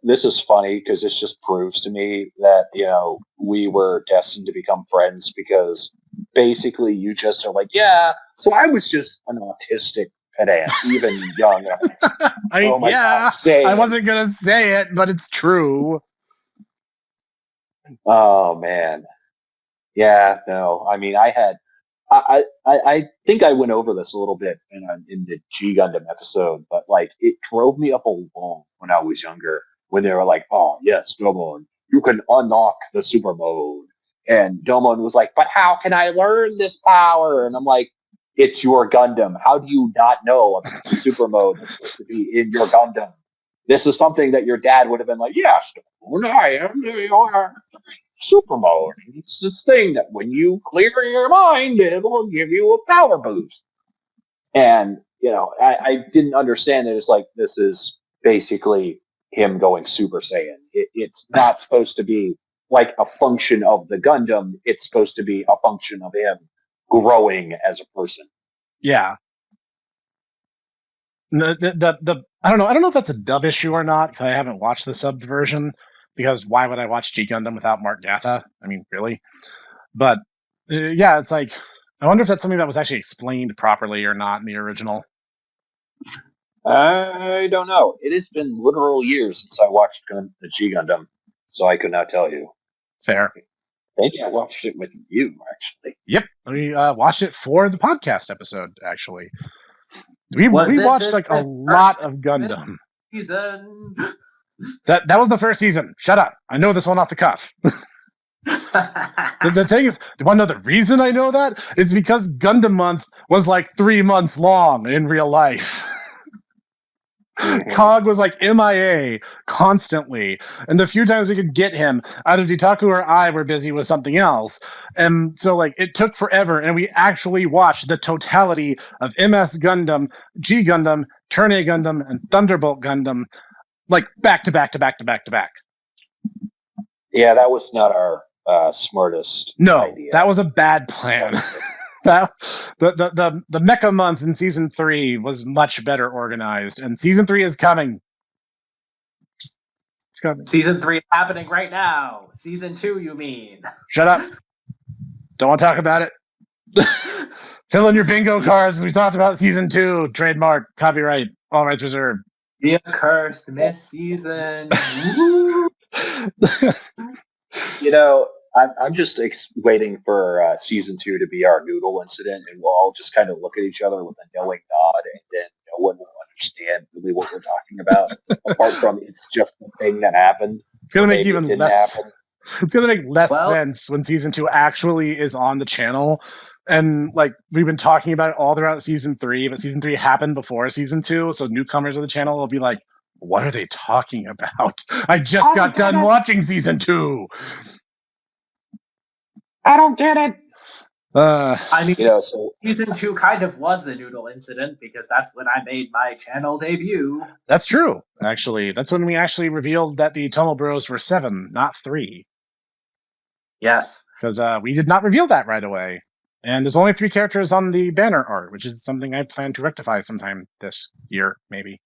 This is funny because this just proves to me that, we were destined to become friends, because basically you just are like, yeah, so I was just an autistic pedant, even young. Oh my yeah, God, say I it. wasn't gonna say it, but it's true. Oh man. Yeah, no. I mean, I think I went over this a little bit in the G Gundam episode, but like it drove me up a wall when I was younger when they were like, oh yes, Domon, you can unlock the super mode. And Domon was like, but how can I learn this power? And I'm like, it's your Gundam. How do you not know about the super mode that's supposed to be in your Gundam? This is something that your dad would have been like, yes, Domon, I am your super mode. It's this thing that when you clear your mind, it'll give you a power boost. And, I didn't understand that it's like, this is basically him going Super Saiyan. It's not supposed to be like a function of the Gundam. It's supposed to be a function of him growing as a person. Yeah. I don't know if that's a dub issue or not, because I haven't watched the subbed version, because why would I watch G Gundam without Mark Gatha? I mean, really? But yeah, it's like, I wonder if that's something that was actually explained properly or not in the original. I don't know. It has been literal years since I watched the G Gundam, so I could not tell you. Fair. Maybe I watched it with you, actually. Yep, we watched it for the podcast episode, actually. We watched like a lot of Gundam. Season. That was the first season. Shut up. I know this one off the cuff. The thing is, you want to know the reason I know that? It's because Gundam Month was like 3 months long in real life. Cog was like MIA constantly, and the few times we could get him, either Ditaku or I were busy with something else, and so like it took forever, and we actually watched the totality of MS Gundam, G Gundam, Turn A Gundam, and Thunderbolt Gundam, like back to back to back to back to back. Yeah, that was not our smartest idea. That was a bad plan. The Mecha Month in Season 3 was much better organized, and Season 3 is coming. It's coming. Season 3 is happening right now. Season 2, you mean? Shut up. Don't want to talk about it. Fill in your bingo cards as we talked about Season 2. Trademark, copyright, all rights reserved. The accursed miss season. I'm just waiting for Season 2 to be our noodle incident, and we'll all just kind of look at each other with a knowing nod, and then no one will understand really what we're talking about, apart from it's just the thing that happened. It's going to make even less... It's going to make less sense when Season 2 actually is on the channel. And, like, we've been talking about it all throughout Season 3, but Season 3 happened before Season 2, so newcomers to the channel will be like, what are they talking about? I just got done watching Season 2! I don't get it! I mean, so Season 2 kind of was the noodle incident, because that's when I made my channel debut. That's true, actually. That's when we actually revealed that the Tomo Bros were 7, not 3. Yes. Because we did not reveal that right away. And there's only 3 characters on the banner art, which is something I plan to rectify sometime this year, maybe.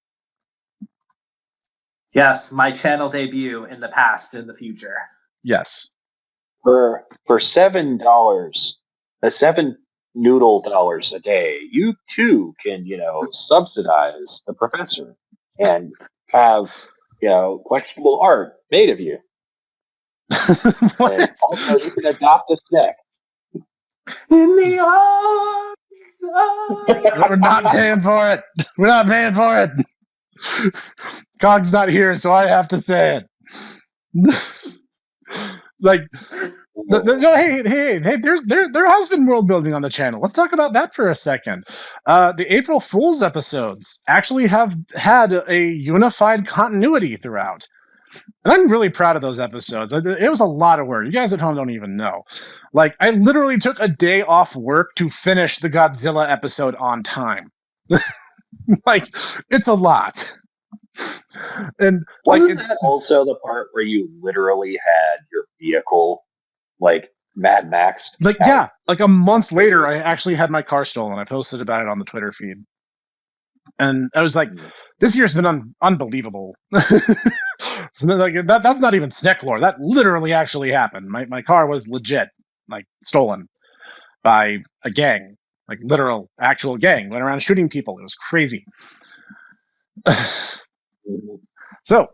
Yes, my channel debut in the past, in the future. Yes. For $7, $7 noodle dollars a day, you too can, subsidize the professor and have, questionable art made of you. What? And also, you can adopt a snack. In the arms of... We're not paying for it. We're not paying for it. Cog's not here, so I have to say it. Like, hey, there has been world building on the channel. Let's talk about that for a second. The April Fool's episodes actually have had a unified continuity throughout. And I'm really proud of those episodes. It was a lot of work. You guys at home don't even know. Like, I literally took a day off work to finish the Godzilla episode on time. Like, it's a lot. And wasn't that also the part where you literally had your vehicle, like, Mad Max? Like, yeah. Like, a month later, I actually had my car stolen. I posted about it on the Twitter feed. And I was like, this year's been unbelievable. Like, that's not even Sneck lore. That literally actually happened. My car was legit, like, stolen by a gang. like literal, actual gang. Went around shooting people. It was crazy. So,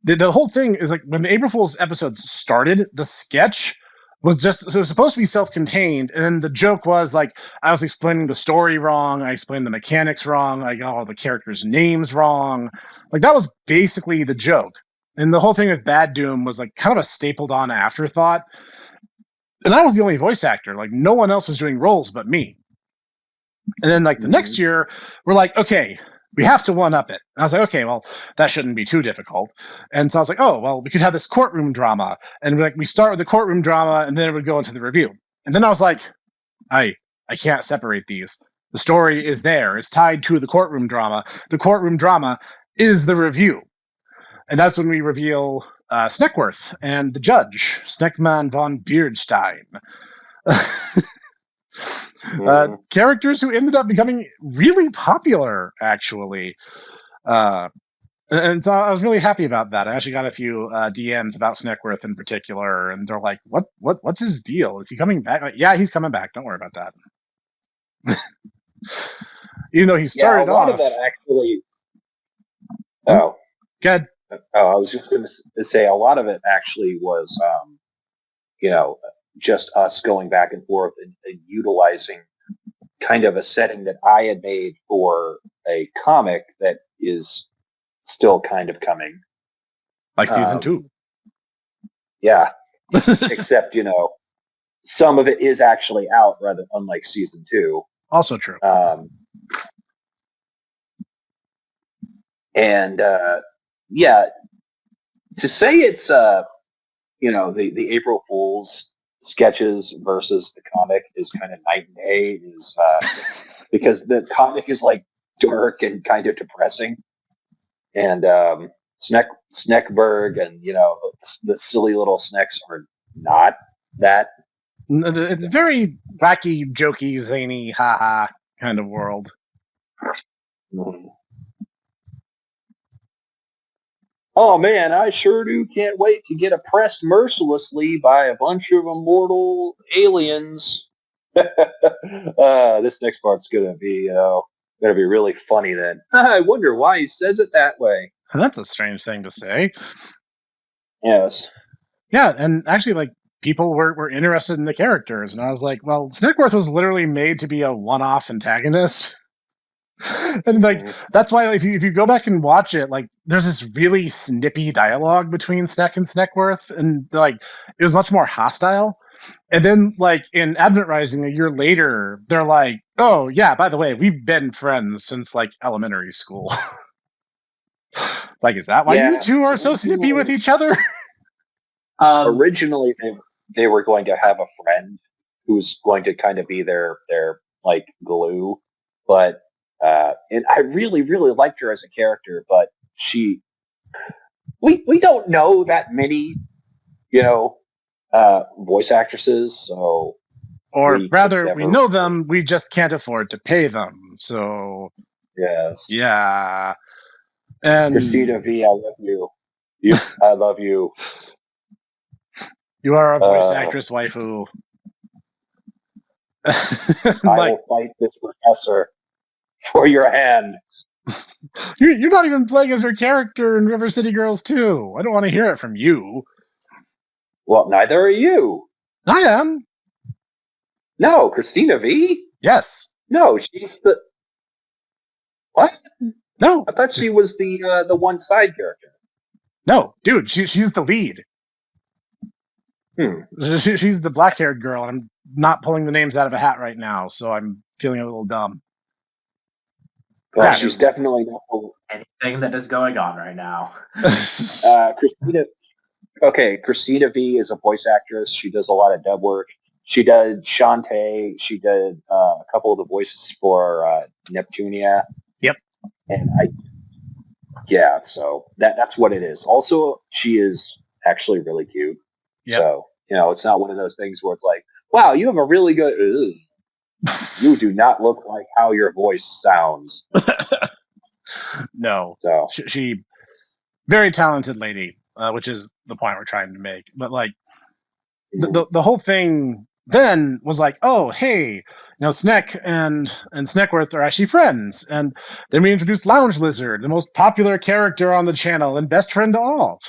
the whole thing is like when the April Fool's episode started, the sketch was just, so it was supposed to be self-contained, and then the joke was like I was explaining the story wrong, I explained the mechanics wrong, I got all the characters' names wrong. Like that was basically the joke. And the whole thing with Bad Doom was like kind of a stapled on afterthought. And I was the only voice actor. Like no one else was doing roles but me. And then like the next year, we're like, okay, we have to one-up it. And I was like, okay, well, that shouldn't be too difficult. And so I was like, oh, well, we could have this courtroom drama. And we start with the courtroom drama, and then it would go into the review. And then I was like, I can't separate these. The story is there. It's tied to the courtroom drama. The courtroom drama is the review. And that's when we reveal Sneckworth and the judge, Sneckman von Beardstein. Characters who ended up becoming really popular, actually. And so I was really happy about that. I actually got a few DMs about Sneckworth in particular, and they're like, what's his deal? Is he coming back? Like, yeah, he's coming back. Don't worry about that. Even though he started a lot off... of that actually... Oh. Good. Oh, I was just going to say a lot of it actually was, just us going back and forth and utilizing kind of a setting that I had made for a comic that is still kind of coming. Like season 2. Yeah. Except, some of it is actually out, rather unlike season 2. Also true. To say it's, the April Fool's sketches versus the comic is kind of night and day, is because the comic is like dark and kind of depressing. And Sneckberg and, the silly little Snecks are not that. It's very wacky, jokey, zany, haha kind of world. Mm-hmm. Oh man, I sure do can't wait to get oppressed mercilessly by a bunch of immortal aliens. This next part's gonna be really funny then. I wonder why he says it that way. That's a strange thing to say. Yes. Yeah, and actually, like, people were interested in the characters, and I was like, well, Sneckworth was literally made to be a one-off antagonist. And like that's why if you go back and watch it, like there's this really snippy dialogue between Sneck and Sneckworth, and like it was much more hostile. And then like in Advent Rising a year later, they're like, oh yeah, by the way, we've been friends since like elementary school. Like, is that why you two are so snippy with each other? Originally they were going to have a friend who's going to kind of be their like glue, but and I really, really liked her as a character, but we don't know that many, voice actresses, so. Or rather, we know them, we just can't afford to pay them, so. Yes. Yeah. And Christina V, I love you. I love you. You are a voice actress waifu. I will fight this professor for your hand. You're not even playing as her character in River City Girls 2. I don't want to hear it from you. Well, neither are you. I am. No, Christina V? Yes. No, she's the... What? No. I thought she was the one side character. No, dude, she's the lead. She's the black-haired girl, and I'm not pulling the names out of a hat right now, so I'm feeling a little dumb. Well, she's definitely not anything that is going on right now. Christina V is a voice actress. She does a lot of dub work. She did Shantae. She did a couple of the voices for Neptunia. Yep. And so that's what it is. Also, she is actually really cute. Yep. So, it's not one of those things where it's like, wow, you have a really good... You do not look like how your voice sounds. No. So she very talented lady, which is the point we're trying to make. But like the whole thing then was like, oh, hey, Sneck and Sneckworth are actually friends. And then we introduced Lounge Lizard, the most popular character on the channel and best friend to all.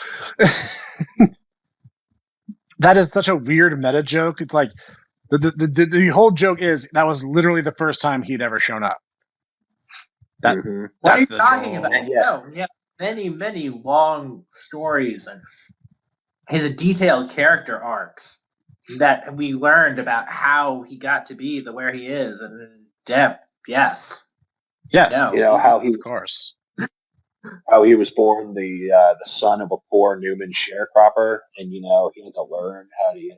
That is such a weird meta joke. It's like the whole joke is that was literally the first time he'd ever shown up. What are you talking about? No, we have many long stories and his detailed character arcs that we learned about how he got to be where he is, and yes, no. How he, of course, how he was born the son of a poor Newman sharecropper, and he had to learn how to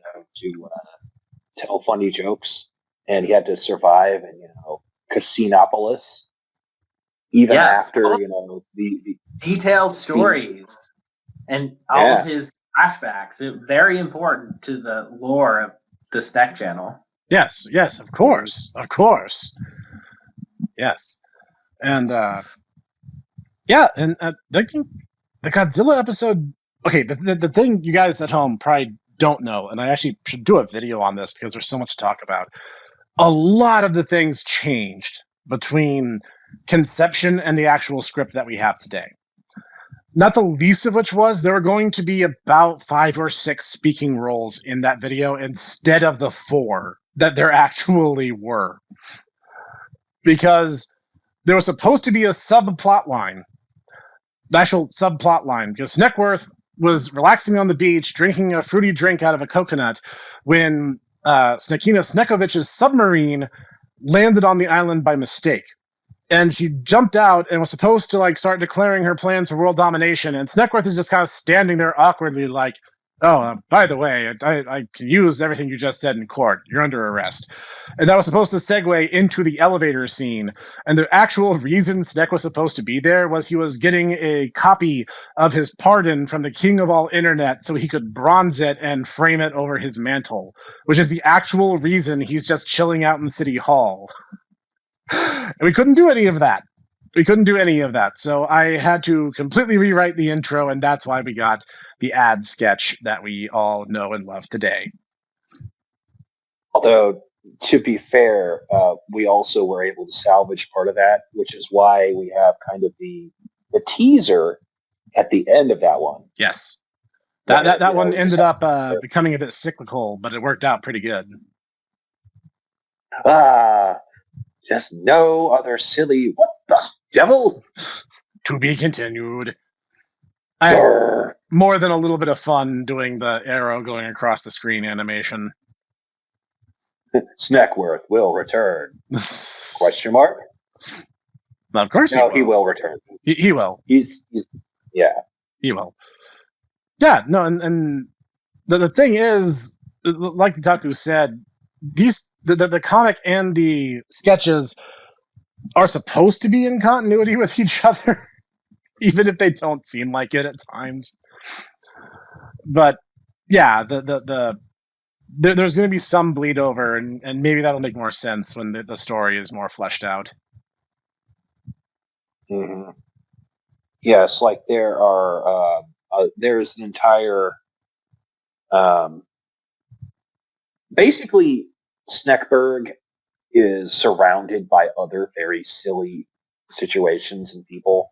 tell funny jokes, and he had to survive in Casinopolis, even after the detailed stories and all of his flashbacks. Very important to the lore of the Snack channel. Yes, of course. Yes. And the Godzilla episode, okay, the thing you guys at home probably don't know, and I actually should do a video on this because there's so much to talk about. A lot of the things changed between conception and the actual script that we have today. Not the least of which was there were going to be about 5 or 6 speaking roles in that video instead of the 4 that there actually were. Because there was supposed to be a subplot line, the actual subplot line, because Sneckworth was relaxing on the beach, drinking a fruity drink out of a coconut, when Snekina Snekovich's submarine landed on the island by mistake. And she jumped out and was supposed to start declaring her plans for world domination. And Sneckworth is just kind of standing there awkwardly like, oh, by the way, I can use everything you just said in court. You're under arrest. And that was supposed to segue into the elevator scene. And the actual reason Sneck was supposed to be there was he was getting a copy of his pardon from the king of all internet so he could bronze it and frame it over his mantle, which is the actual reason he's just chilling out in City Hall. And we couldn't do any of that. So I had to completely rewrite the intro, and that's why we got the ad sketch that we all know and love today. Although, to be fair, we also were able to salvage part of that, which is why we have kind of the teaser at the end of that one. Yes. That one ended up becoming a bit cyclical, but it worked out pretty good. Just no other silly, what the devil? To be continued. I had more than a little bit of fun doing the arrow going across the screen animation. Sneckworth will return. Question mark? Of course no, he will return. He will. He's He will. Yeah, no, and the thing is, like Taku said, the comic and the sketches are supposed to be in continuity with each other, even if they don't seem like it at times. But yeah, there's going to be some bleed over, and maybe that'll make more sense when the story is more fleshed out. Mm-hmm. Yes, like there's an entire basically Sneckberg is surrounded by other very silly situations and people,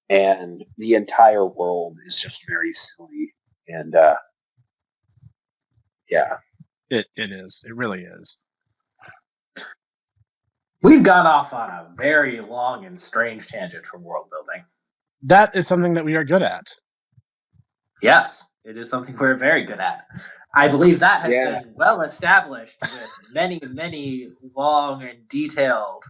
and the entire world is just very silly. And it is. It really is. We've gone off on a very long and strange tangent from world building. That is something that we are good at. Yes, it is something we're very good at. I believe that has been well established with many long and detailed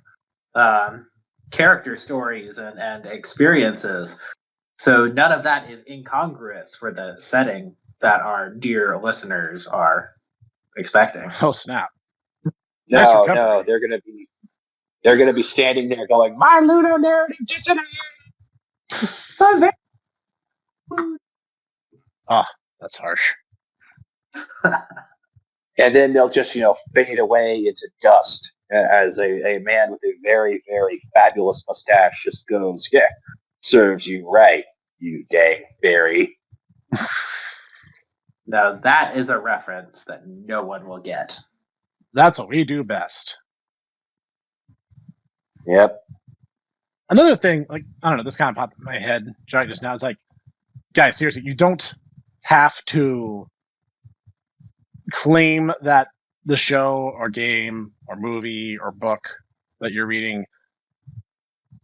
character stories and experiences. So none of that is incongruous for the setting that our dear listeners are expecting. Oh snap! No, they're gonna be standing there going, "My lunar narrative dissonance." Oh, that's harsh. And then they'll just, fade away into dust as a man with a very, very fabulous mustache just goes, "Yeah, serves you right, you dang fairy." Now that is a reference that no one will get. That's what we do best. Yep. Another thing, like, I don't know, this kind of popped in my head right just now. It's like, guys, seriously, you don't have to claim that the show or game or movie or book that you're reading,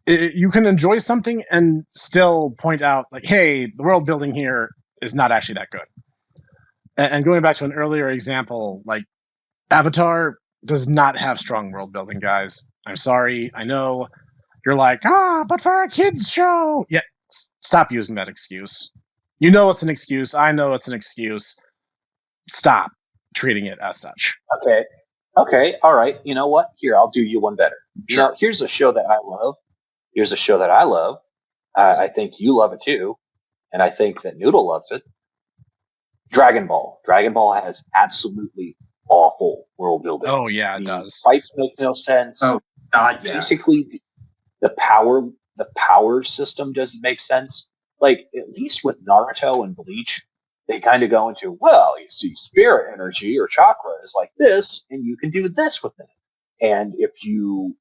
you can enjoy something and still point out, like, hey, the world building here is not actually that good. And going back to an earlier example, like, Avatar does not have strong world building, guys. I'm sorry. I know you're like, but for a kids show. Yeah, stop using that excuse. You know it's an excuse. I know it's an excuse. Stop treating it as such. Okay. All right. You know what? Here, I'll do you one better. Sure. You know, here's a show that I love. Here's a show that I love. I think you love it too. And I think that Noodle loves it. Dragon Ball. Dragon Ball has absolutely awful world building. Oh, yeah, it The does. fights make no sense. Oh, God, yes. Basically, the power system doesn't make sense. Like, at least with Naruto and Bleach, they kind of go into, well, you see spirit energy or chakra is like this, and you can do this with it. And if you,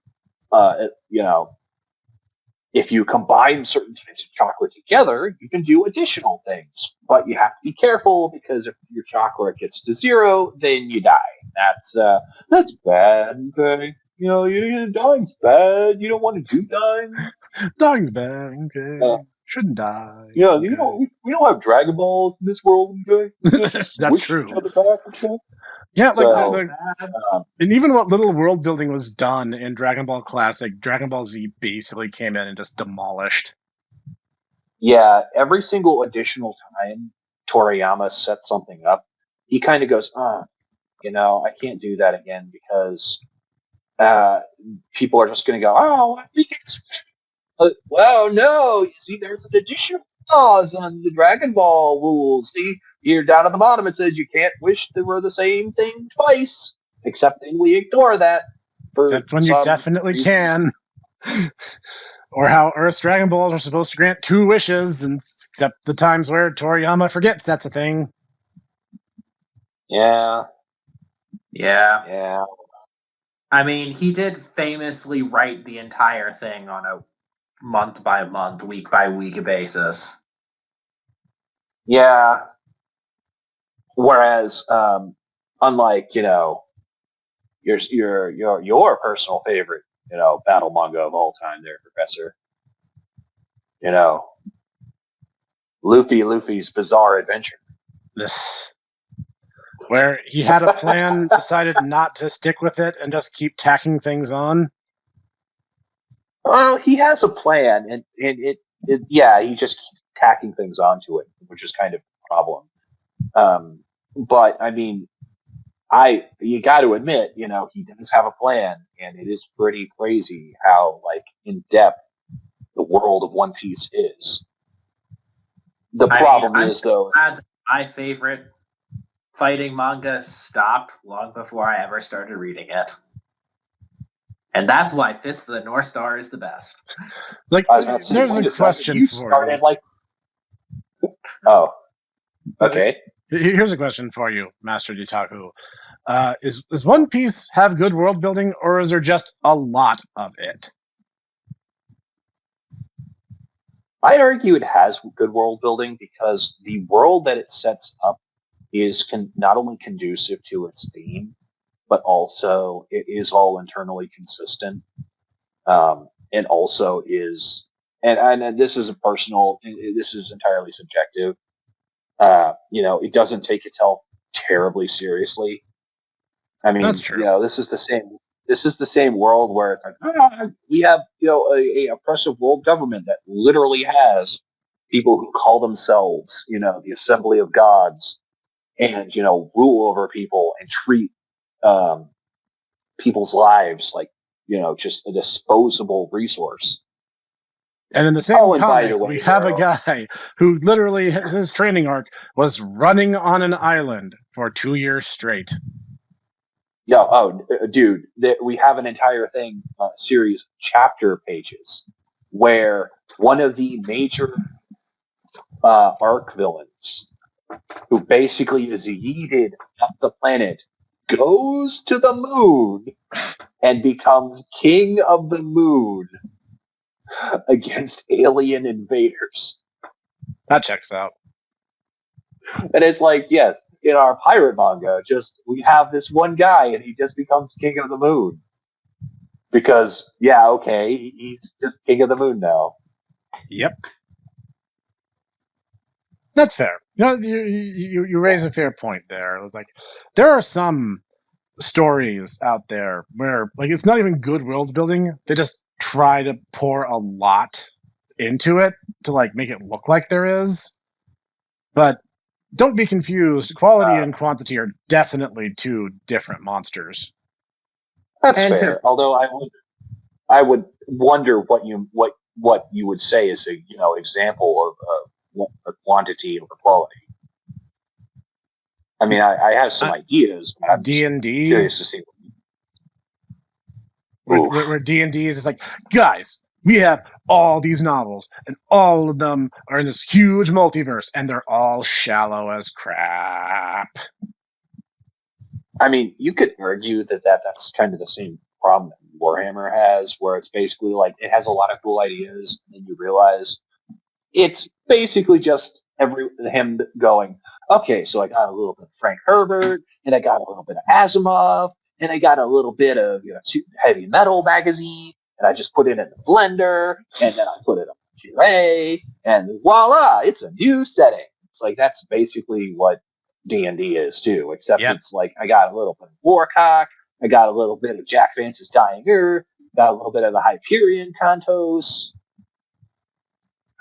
if you combine certain types of chakra together, you can do additional things. But you have to be careful because if your chakra gets to 0, then you die. That's bad, okay? You know, dying's bad. You don't want to do dying. Dying's bad, okay. Shouldn't die. Yeah, okay. you know, we don't have Dragon Balls in this world, okay? That's true. Each other back, okay? Yeah, like, So, and even what little world building was done in Dragon Ball Classic, Dragon Ball Z basically came in and just demolished. Yeah, every single additional time Toriyama sets something up, he kind of goes, I can't do that again because people are just going to go, well, no, you see, there's an additional clause on the Dragon Ball rules. See, here down at the bottom it says you can't wish they were the same thing twice, except we ignore that. That's when you definitely can. Or how Earth's Dragon Balls are supposed to grant 2 wishes, except the times where Toriyama forgets that's a thing. Yeah. Yeah. I mean, he did famously write the entire thing on a month-by-month, week-by-week basis. Yeah. Whereas, unlike, your personal favorite, battle manga of all time there, Professor. Luffy's Bizarre Adventure. Where he had a plan, decided not to stick with it, and just keep tacking things on. Well, he has a plan, and he just keeps tacking things onto it, which is kind of a problem. But I mean, you got to admit, he does have a plan, and it is pretty crazy how in depth the world of One Piece is. The problem is, though, my favorite fighting manga stopped long before I ever started reading it. And that's why Fist of the North Star is the best. There's a question for you. Oh, okay. Here's a question for you, Master Jitaku. Does One Piece have good world building, or is there just a lot of it? I'd argue it has good world building because the world that it sets up is not only conducive to its theme, but also it is all internally consistent, and also is, and this is this is entirely subjective. It doesn't take itself terribly seriously. I mean, that's true. This is the same world where it's like, we have, a oppressive world government that literally has people who call themselves, the Assembly of Gods, and rule over people and treat people's lives like just a disposable resource. And in the same comic, we have a guy who literally, his training arc was running on an island for 2 years straight. Dude, we have an entire series chapter pages where one of the major arc villains, who basically is yeeted off the planet goes to the moon and becomes king of the moon against alien invaders. That checks out. And it's like, yes, in our pirate manga, we have this one guy and he just becomes king of the moon. Because, yeah, okay, he's just king of the moon now. Yep. That's fair. You raise a fair point there. Like, there are some stories out there where, like, it's not even good world building. They just try to pour a lot into it to, like, make it look like there is. But don't be confused. Quality and quantity are definitely two different monsters. That's fair. Although I would wonder what you would say is a example of a quantity over quality. I mean, I have some ideas. But I'm D&D. Curious to see. Where D&D is just like, guys, we have all these novels, and all of them are in this huge multiverse, and they're all shallow as crap. I mean, you could argue that's kind of the same problem that Warhammer has, where it's basically like it has a lot of cool ideas, and then you realize it's basically just him going, okay, so I got a little bit of Frank Herbert, and I got a little bit of Asimov, and I got a little bit of heavy metal magazine, and I just put it in the blender, and then I put it on Puree, and voila, it's a new setting. It's like that's basically what D&D is too, except It's like I got a little bit of Warcock, I got a little bit of Jack Vance's Dying Earth, got a little bit of the Hyperion Kantos.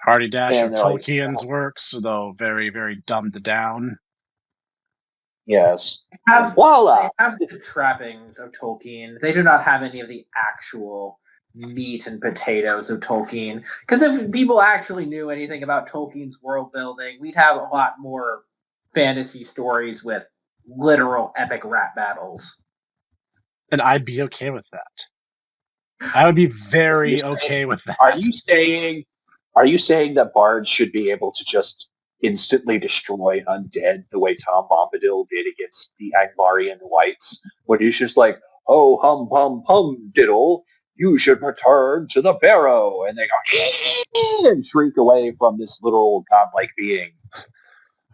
Hardy Dash of Tolkien's works, though very, very dumbed down. Yes. Voila! They have the trappings of Tolkien. They do not have any of the actual meat and potatoes of Tolkien. Because if people actually knew anything about Tolkien's world building, we'd have a lot more fantasy stories with literal epic rap battles. And I'd be okay with that. I would be very okay with that. Are you saying that bards should be able to just instantly destroy undead the way Tom Bombadil did against the Angmarian whites? When he's just like, oh, hum diddle, you should return to the barrow. And they go, and shriek away from this little godlike being.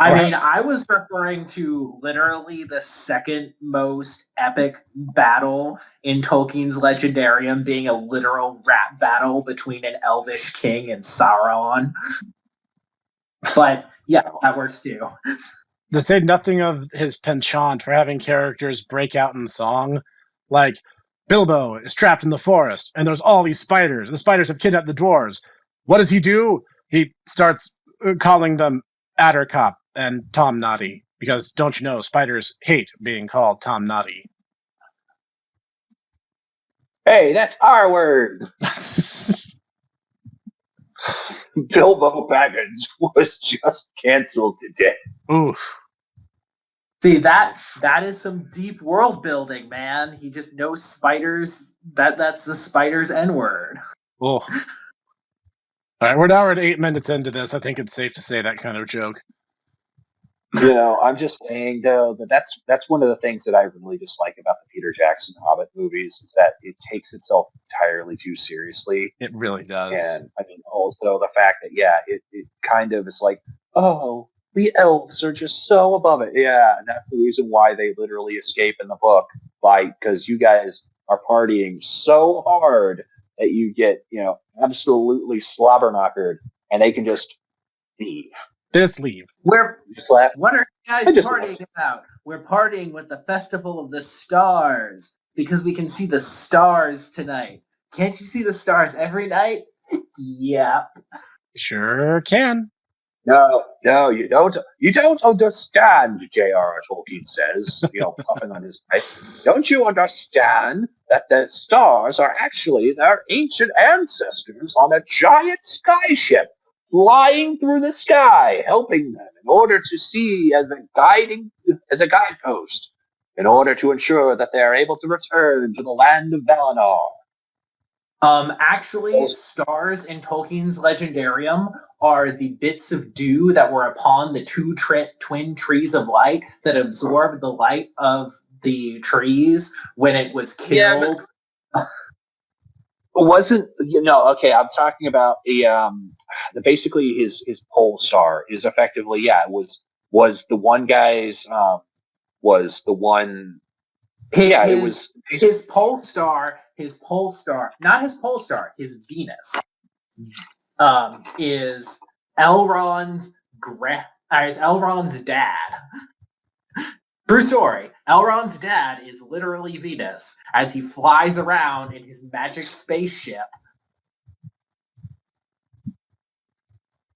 I mean, I was referring to literally the second most epic battle in Tolkien's Legendarium being a literal rap battle between an elvish king and Sauron. But, yeah, that works too. To say nothing of his penchant for having characters break out in song, like, Bilbo is trapped in the forest, and there's all these spiders. The spiders have kidnapped the dwarves. What does he do? He starts calling them Addercop and Tom Noddy, because don't you know, spiders hate being called Tom Noddy. Hey, that's our word. Bilbo Baggins was just canceled today. Oof. See, that is some deep world building, man. He just knows spiders. That's the spider's N-word. Oh. All right, we're now at 8 minutes into this. I think it's safe to say that kind of joke. I'm just saying, though, that that's one of the things that I really dislike about the Peter Jackson Hobbit movies is that it takes itself entirely too seriously. It really does. And, I mean, also the fact that, it kind of is like, oh, the elves are just so above it. Yeah, and that's the reason why they literally escape in the book, because you guys are partying so hard that you get, absolutely slobber-knockered, and they can just leave. They just leave. What are you guys partying about? We're partying with the Festival of the Stars because we can see the stars tonight. Can't you see the stars every night? Yep. Sure can. No, you don't. You don't understand, J.R.R. Tolkien says, puffing on his pipe. Don't you understand that the stars are actually their ancient ancestors on a giant skyship flying through the sky, helping them in order to see as a guidepost, in order to ensure that they are able to return to the land of Valinor. Actually, stars in Tolkien's Legendarium are the bits of dew that were upon the two twin trees of light that absorb the light of the trees when it was killed. Wasn't okay? I'm talking about basically his pole star is effectively was the one guy's was the one it was his pole star, not his pole star, his Venus is Elrond's dad. True story. Elrond's dad is literally Venus as he flies around in his magic spaceship.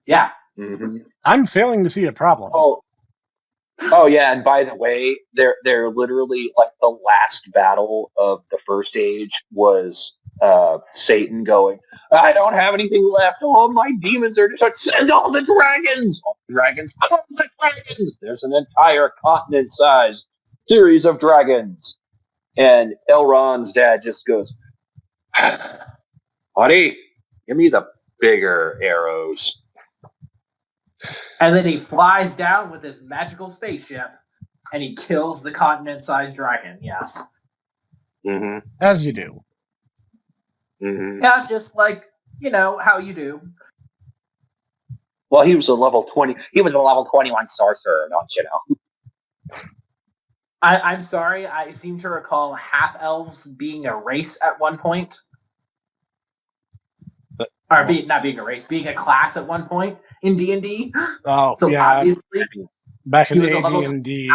Yeah. Mm-hmm. I'm failing to see a problem. Oh yeah, and by the way, they're literally like the last battle of the first age was Satan going, I don't have anything left. All my demons are just send all the dragons. All the dragons. There's an entire continent-sized series of dragons. And Elrond's dad just goes, buddy, give me the bigger arrows. And then he flies down with his magical spaceship and he kills the continent-sized dragon, yes. Mm-hmm. As you do. Mm-hmm. Yeah, just like, how you do. Well, he was a level 20. He was a level 21 sorcerer, don't you know? I'm sorry, I seem to recall half-elves being a race at one point. Or not being a race, being a class at one point in D&D. Oh, so yeah. obviously, back in the AD&D,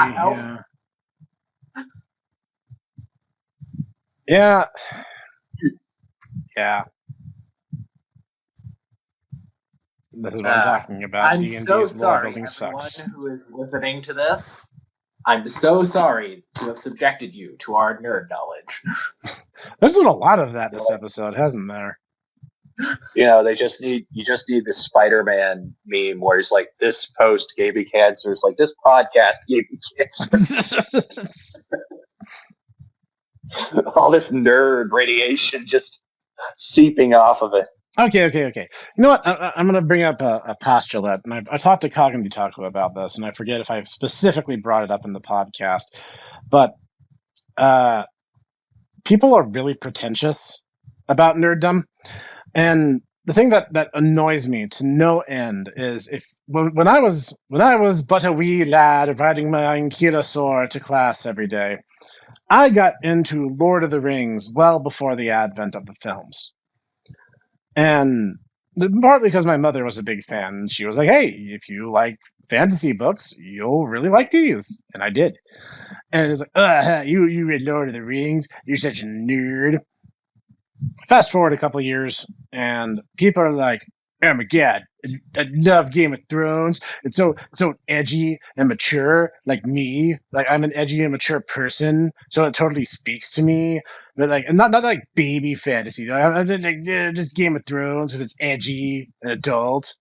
yeah. Yeah. This is what I'm talking about. I'm D&D's so sorry, building everyone sucks. who is listening to this. I'm so sorry to have subjected you to our nerd knowledge. There's been a lot of that this episode, hasn't there? You just need the Spider-Man meme where he's like, this post gave me cancer. It's like, this podcast gave me cancer. All this nerd radiation just seeping off of it. Okay. You know what? I'm going to bring up a postulate, and I've talked to Cognitive Taco about this, and I forget if I've specifically brought it up in the podcast, but people are really pretentious about nerddom, and the thing that annoys me to no end is when I was but a wee lad riding my ankylosaur to class every day, I got into Lord of the Rings well before the advent of the films. And partly because my mother was a big fan, and she was like, hey, if you like fantasy books, you'll really like these. And I did. And it's like, you read Lord of the Rings? You're such a nerd. Fast forward a couple of years, and people are like, oh my god, I love Game of Thrones. It's so edgy and mature, like me. Like, I'm an edgy and mature person, so it totally speaks to me. But like, not like baby fantasy. I'm like, just Game of Thrones because it's edgy and adult.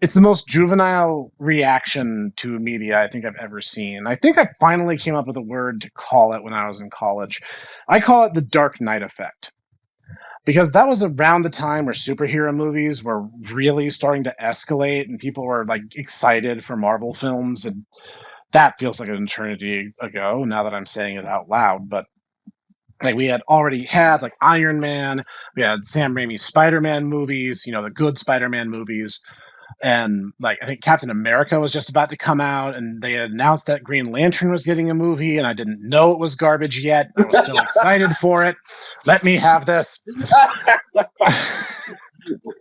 It's the most juvenile reaction to media I think I've ever seen. I think I finally came up with a word to call it when I was in college. I call it the Dark Knight effect. Because that was around the time where superhero movies were really starting to escalate and people were like excited for Marvel films. And that feels like an eternity ago now that I'm saying it out loud. But like, we had already had like Iron Man, we had Sam Raimi's Spider-Man movies, the good Spider-Man movies. And like, I think Captain America was just about to come out, and they had announced that Green Lantern was getting a movie, and I didn't know it was garbage yet. I was still excited for it. Let me have this.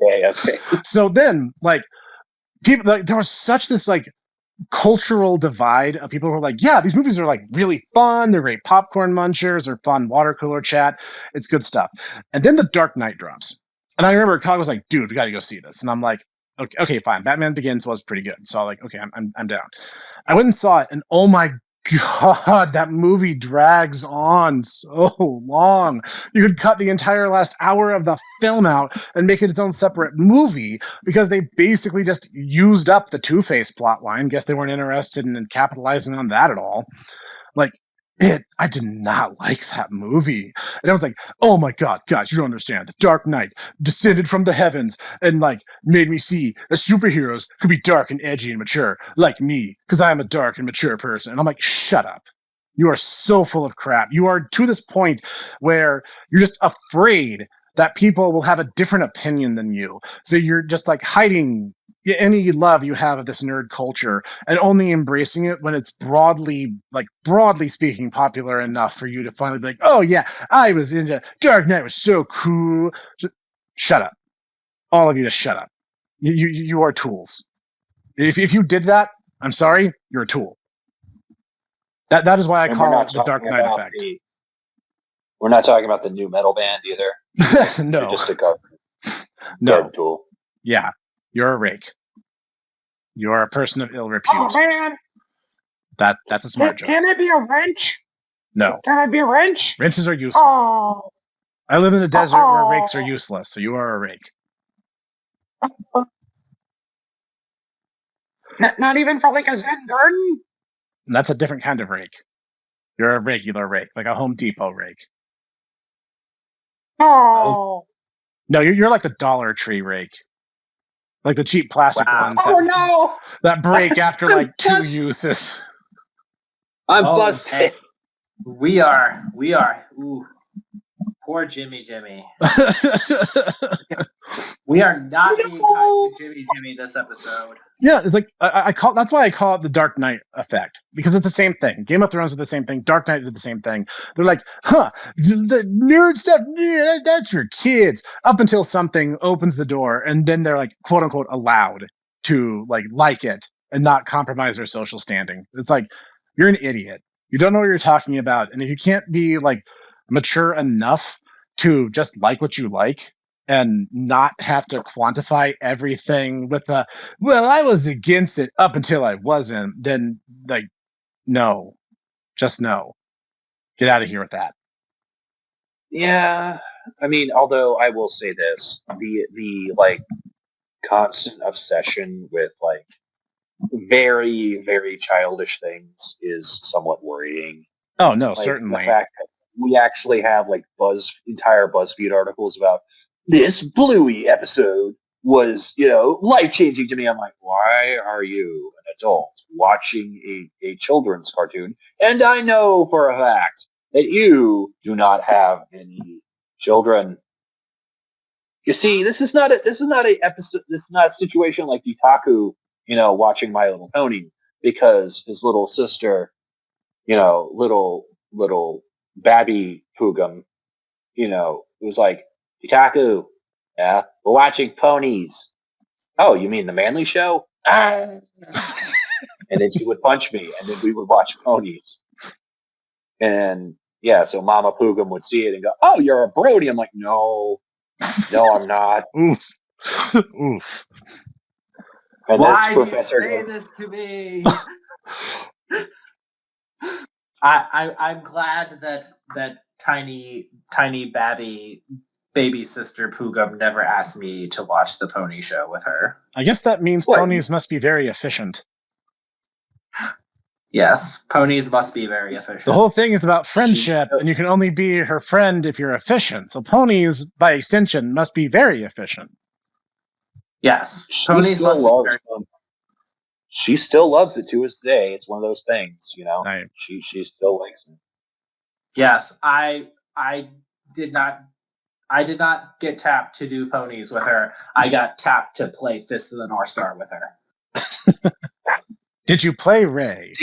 Okay. So then, like, people, like, there was such this like cultural divide of people who were like, yeah, these movies are like really fun. They're great popcorn munchers or fun water cooler chat. It's good stuff. And then The Dark Knight drops. And I remember Cog was like, dude, we got to go see this. And I'm like, okay, fine. Batman Begins was pretty good. So I'm like, okay, I'm down. I went and saw it, and oh my god, that movie drags on so long. You could cut the entire last hour of the film out and make it its own separate movie because they basically just used up the Two-Face plot line. Guess they weren't interested in capitalizing on that at all. Like, I did not like that movie. And I was like, oh my god, guys, you don't understand. The Dark Knight descended from the heavens and like made me see that superheroes could be dark and edgy and mature like me because I am a dark and mature person. And I'm like, shut up. You are so full of crap. You are to this point where you're just afraid that people will have a different opinion than you. So you're just like hiding any love you have of this nerd culture and only embracing it when it's broadly speaking popular enough for you to finally be like, oh yeah, I was into Dark Knight, was so cool. Just shut up. All of you just shut up. You are tools. If you did that, I'm sorry, you're a tool. That is why I call it the Dark Knight effect. We're not talking about the new metal band either. No. You're just a government No. tool. Yeah. You're a rake. You are a person of ill repute. Oh man! That's a smart joke. Can I be a wrench? No. Can I be a wrench? Wrenches are useful. Oh. I live in a desert where rakes are useless, so you are a rake. Not even for like a Zen garden? And that's a different kind of rake. You're a regular rake, like a Home Depot rake. Oh. No, you're like the Dollar Tree rake. Like the cheap plastic ones that break after like 2 uses. I'm busted. Hey, we are. Ooh, poor Jimmy. We are not being kind to Jimmy this episode. Yeah, it's like that's why I call it the Dark Knight effect, because it's the same thing. Game of Thrones did the same thing. Dark Knight did the same thing. They're like, the nerd stuff, yeah, that's for kids. Up until something opens the door, and then they're like, quote unquote, allowed to like it and not compromise their social standing. It's like, you're an idiot. You don't know what you're talking about, and if you can't be like mature enough to just like what you like and not have to quantify everything with a, well, I was against it up until I wasn't, then, like, no. Just no. Get out of here with that. Yeah. I mean, although I will say this, the like, constant obsession with, like, very, very childish things is somewhat worrying. Oh, no, like, certainly. The fact that we actually have, like, entire BuzzFeed articles about this Bluey episode was, life-changing to me. I'm like, why are you, an adult, watching a children's cartoon? And I know for a fact that you do not have any children. You see, this is not a situation like Itaku, watching My Little Pony, because his little sister, little Babby Pugum, was like, Itaku, yeah, we're watching ponies. Oh, you mean the manly show? Ah! And then she would punch me, and then we would watch ponies. And yeah, so Mama Pugum would see it and go, oh, you're a Brody. I'm like, no, I'm not. Oof. Oof. And why do you Professor say this to me? I'm glad that tiny baby sister Pugum never asked me to watch the pony show with her. I guess that means ponies must be very efficient. Yes, ponies must be very efficient. The whole thing is about friendship, and you can only be her friend if you're efficient. So ponies, by extension, must be very efficient. Yes, ponies must be very efficient. She still loves it to this day. It's one of those things, Right. She still likes it. Yes, I did not get tapped to do ponies with her. I got tapped to play Fist of the North Star with her. Did you play Ray?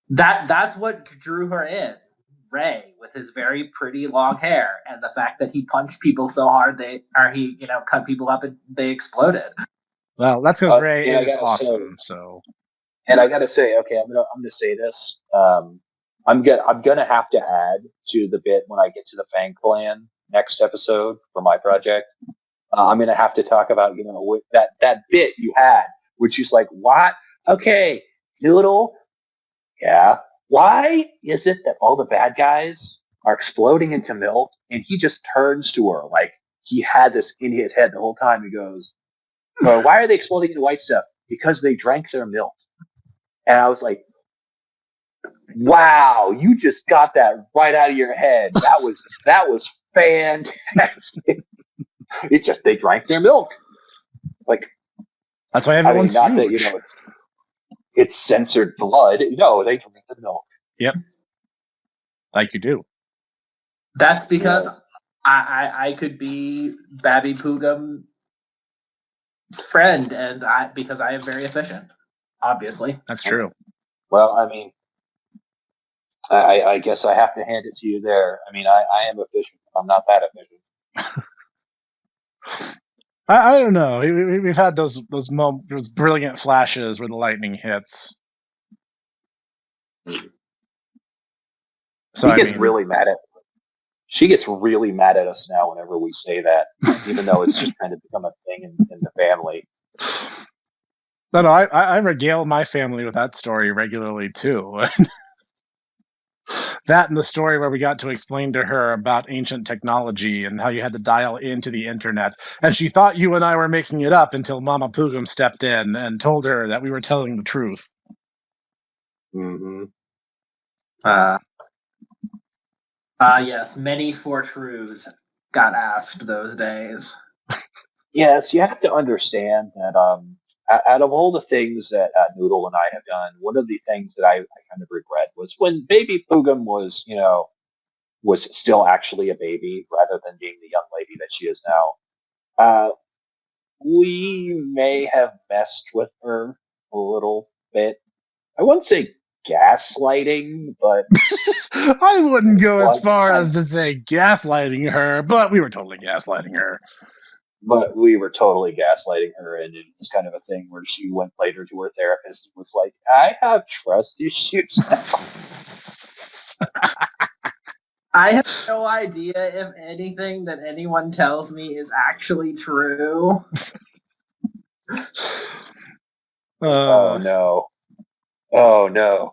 That's what drew her in. Ray, with his very pretty long hair, and the fact that he punched people so hard he cut people up and they exploded. Well, that's because Ray is awesome. And I gotta say, okay, I'm gonna say this. I'm gonna have to add to the bit when I get to the Fang Clan next episode for my project. I'm gonna have to talk about that bit you had, which is like, what? Okay, Noodle. Yeah. Why is it that all the bad guys are exploding into milk, and he just turns to her like he had this in his head the whole time? He goes, well, why are they exploding into white stuff? Because they drank their milk. And I was like, wow, you just got that right out of your head. That was fantastic. It's just they drank their milk. Like, that's why everyone's not huge. that it's censored blood. No, they drink the milk. Yep. Like you do. That's because I could be Babby Poogam's friend, and because I am very efficient. Obviously, That's true. Well, I mean, I guess I have to hand it to you there. I mean, I am efficient. I'm not that efficient. I don't know. We've had those brilliant flashes where the lightning hits. So She gets really mad at us now whenever we say that, even though it's just kind of become a thing in the family. No, I regale my family with that story regularly too. That and the story where we got to explain to her about ancient technology and how you had to dial into the internet. And she thought you and I were making it up until Mama Pugum stepped in and told her that we were telling the truth. Mm-hmm. Yes, many for truths got asked those days. Yes, you have to understand that out of all the things that Noodle and I have done, one of the things that I kind of regret was when baby Pugum was still actually a baby rather than being the young lady that she is now. We may have messed with her a little bit. I wouldn't say gaslighting, but I wouldn't go as far as to say gaslighting her, but we were totally gaslighting her. But we were totally gaslighting her, and it was kind of a thing where she went later to her therapist and was like, I have trust issues now. I have no idea if anything that anyone tells me is actually true. Oh, no. Oh, no.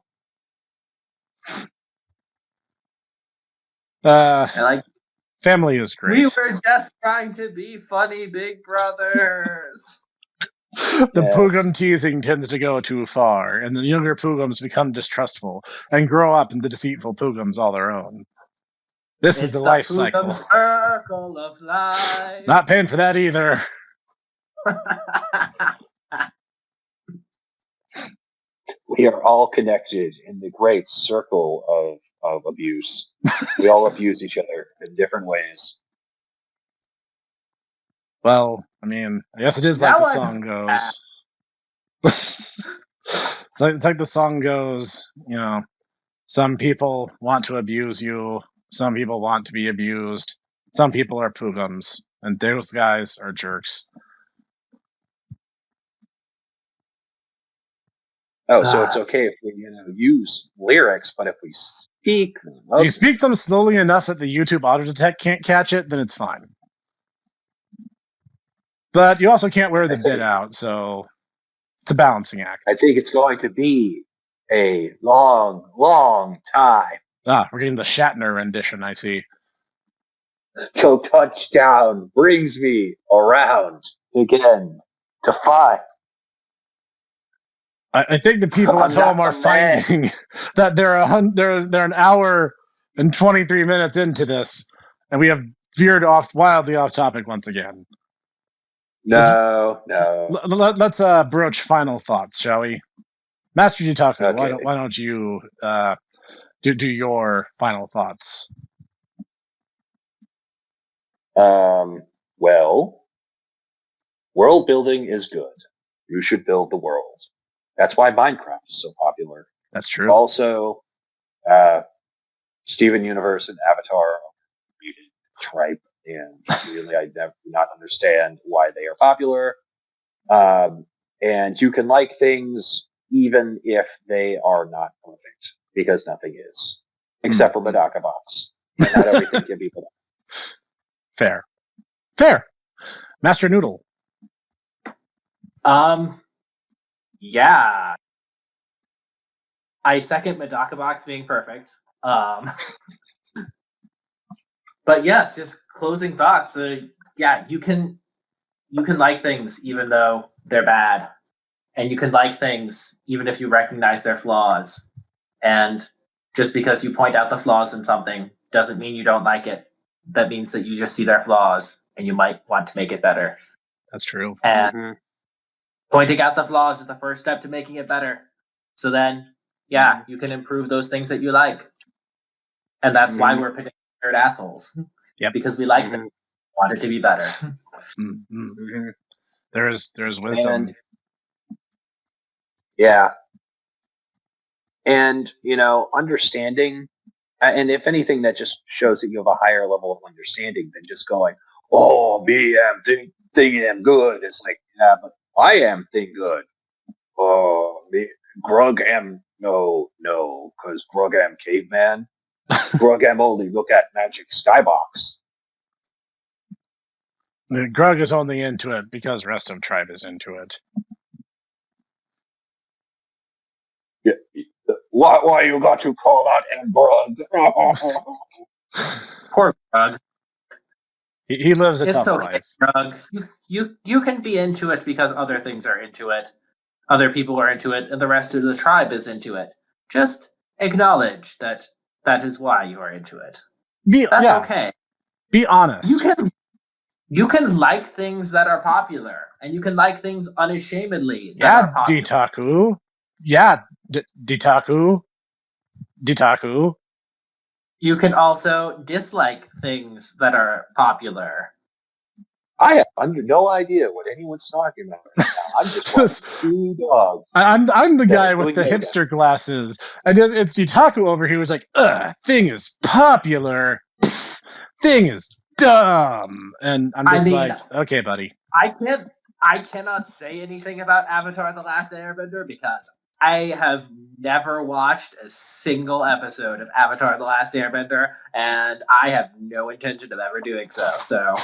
Family is great. We were just trying to be funny big brothers. The Pugum teasing tends to go too far, and the younger Pugums become distrustful and grow up into deceitful Pugums all their own. This is the life cycle. Circle of life. Not paying for that either. We are all connected in the great circle of abuse. We all abuse each other in different ways. Well, I mean, I guess it is like the song goes. It's like the song goes, you know, some people want to abuse you, some people want to be abused, some people are Pugums, and those guys are jerks. Oh, so it's okay if we use lyrics, but if we speak them... If you speak them slowly enough that the YouTube auto-detect can't catch it, then it's fine. But you also can't wear the bit out, so it's a balancing act. I think it's going to be a long, long time. We're getting the Shatner rendition, I see. So touchdown brings me around again to find. I think the people at home are finding that they're an hour and 23 minutes into this, and we have veered wildly off topic once again. No. Let's broach final thoughts, shall we? Master Yutaka, okay. Why don't you do your final thoughts? Well, world building is good. You should build the world. That's why Minecraft is so popular. That's true. Also, Steven Universe and Avatar are muted tripe, and really I do not understand why they are popular. And you can like things even if they are not perfect, because nothing is, except for Medaka Box. And not everything can be put up. Fair. Master Noodle. Yeah. I second Medaka Box being perfect. But yes, just closing thoughts. Yeah, you can like things even though they're bad. And you can like things even if you recognize their flaws. And just because you point out the flaws in something doesn't mean you don't like it. That means that you just see their flaws and you might want to make it better. That's true. And pointing out the flaws is the first step to making it better. So then yeah, you can improve those things that you like. And that's why we're particular nerd assholes. Yep. Because we like them. Want it to be better. There's wisdom. And, yeah. And, understanding, and if anything, that just shows that you have a higher level of understanding than just going, oh, me am thing am good. It's like, yeah, but I am thing good. Oh, me, Grug am, no, because Grug am caveman. Grug am only look at magic skybox. The Grug is only into it because rest of tribe is into it. Yeah. Why you got to call out him Grug? Poor Grug. He lives a It's tough okay, life. Grug. You can be into it because other things are into it. Other people are into it, and the rest of the tribe is into it. Just acknowledge that is why you are into it. That's okay. Be honest. You can like things that are popular, and you can like things unashamedly that are popular. Ditaku. Yeah, Ditaku. Ditaku. You can also dislike things that are popular. I have under no idea what anyone's talking about right now. I'm just watching two dogs. I'm the guy with the doing hipster glasses. And it's Ditaku over here who's like, thing is popular. Pfft, thing is dumb. And I'm just like, okay, buddy. I cannot say anything about Avatar The Last Airbender because I have never watched a single episode of Avatar The Last Airbender, and I have no intention of ever doing so. So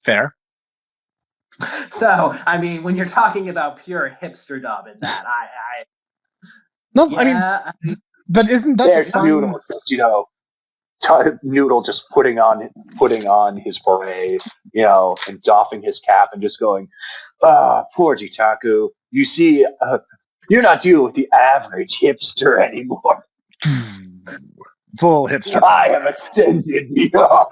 fair. So, I mean, when you're talking about pure hipsterdom in that, I mean, but isn't that the fun? Noodle just putting on his beret, and doffing his cap and just going, poor Jitaku. You see, you're not dealing with the average hipster anymore. Full hipster. I have ascended beyond.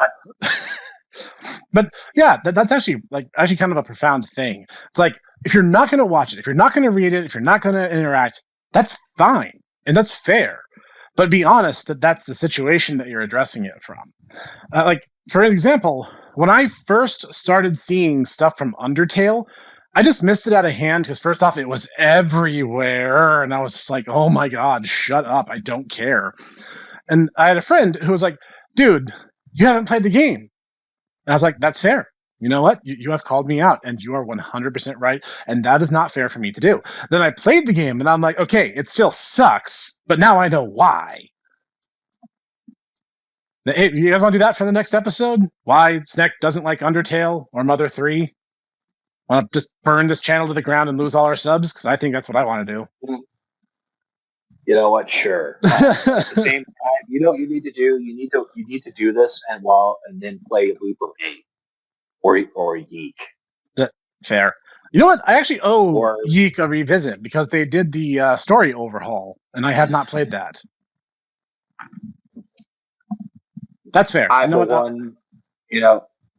But yeah, that's actually kind of a profound thing. It's like, if you're not going to watch it, if you're not going to read it, if you're not going to interact, that's fine. And that's fair. But be honest that that's the situation that you're addressing it from. For example, when I first started seeing stuff from Undertale, I just missed it out of hand because first off, it was everywhere. And I was just like, oh my God, shut up. I don't care. And I had a friend who was like, dude, you haven't played the game. And I was like, that's fair. You know what? You have called me out, and you are 100% right, and that is not fair for me to do. Then I played the game, and I'm like, okay, it still sucks, but now I know why. Hey, you guys want to do that for the next episode? Why Sneck doesn't like Undertale or Mother 3? Want to just burn this channel to the ground and lose all our subs? Because I think that's what I want to do. You know what? Sure. At the same time, you know what you need to do? You need to do this and then play Loop of 8 or Yeek. Fair. You know what? I actually owe Yeek a revisit because they did the story overhaul, and I have not played that. That's fair. I'm the one,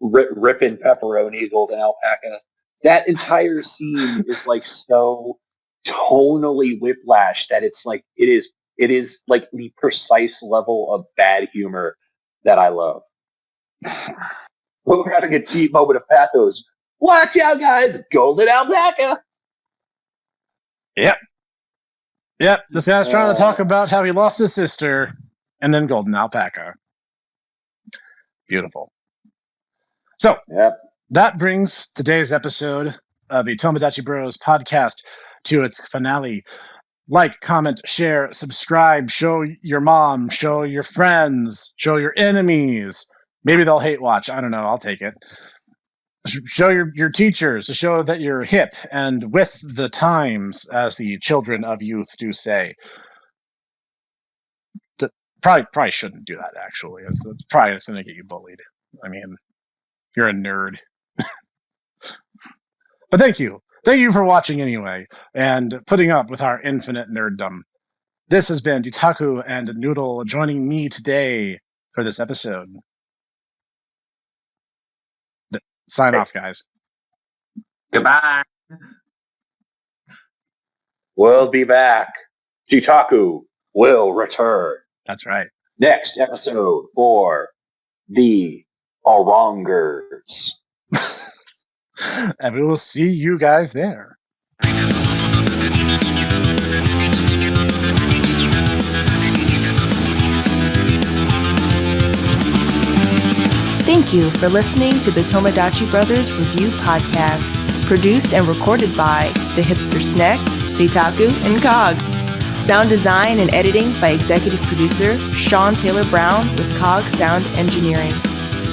ripping pepperoni, golden alpaca. That entire scene is like so tonally whiplash that it's like it is like the precise level of bad humor that I love. We're having a deep moment of pathos. Watch out, guys! Golden alpaca. Yep. This guy's trying to talk about how he lost his sister, and then golden alpaca. Beautiful. So that brings today's episode of the Tomodachi Bros podcast to its finale. Like, comment, share, subscribe, show your mom, show your friends, show your enemies. Maybe they'll hate watch. I don't know. I'll take it. Show your teachers to show that you're hip and with the times, as the children of youth do say. Probably shouldn't do that, actually. It's probably going to get you bullied. I mean, you're a nerd. But thank you. Thank you for watching anyway, and putting up with our infinite nerddom. This has been Ditaku and Noodle joining me today for this episode. Sign off, guys. Goodbye. We'll be back. Titaku will return. That's right. Next episode for the Orongers. And we will see you guys there. Thank you for listening to the Tomodachi Brothers Review Podcast, produced and recorded by The Hipster Snack, Deitaku, and Cog. Sound design and editing by executive producer Sean Taylor Brown with Cog Sound Engineering.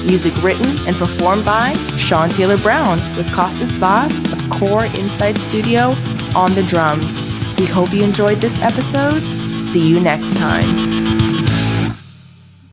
Music written and performed by Sean Taylor Brown with Costas Vaz of Core Insight Studio on the drums. We hope you enjoyed this episode. See you next time.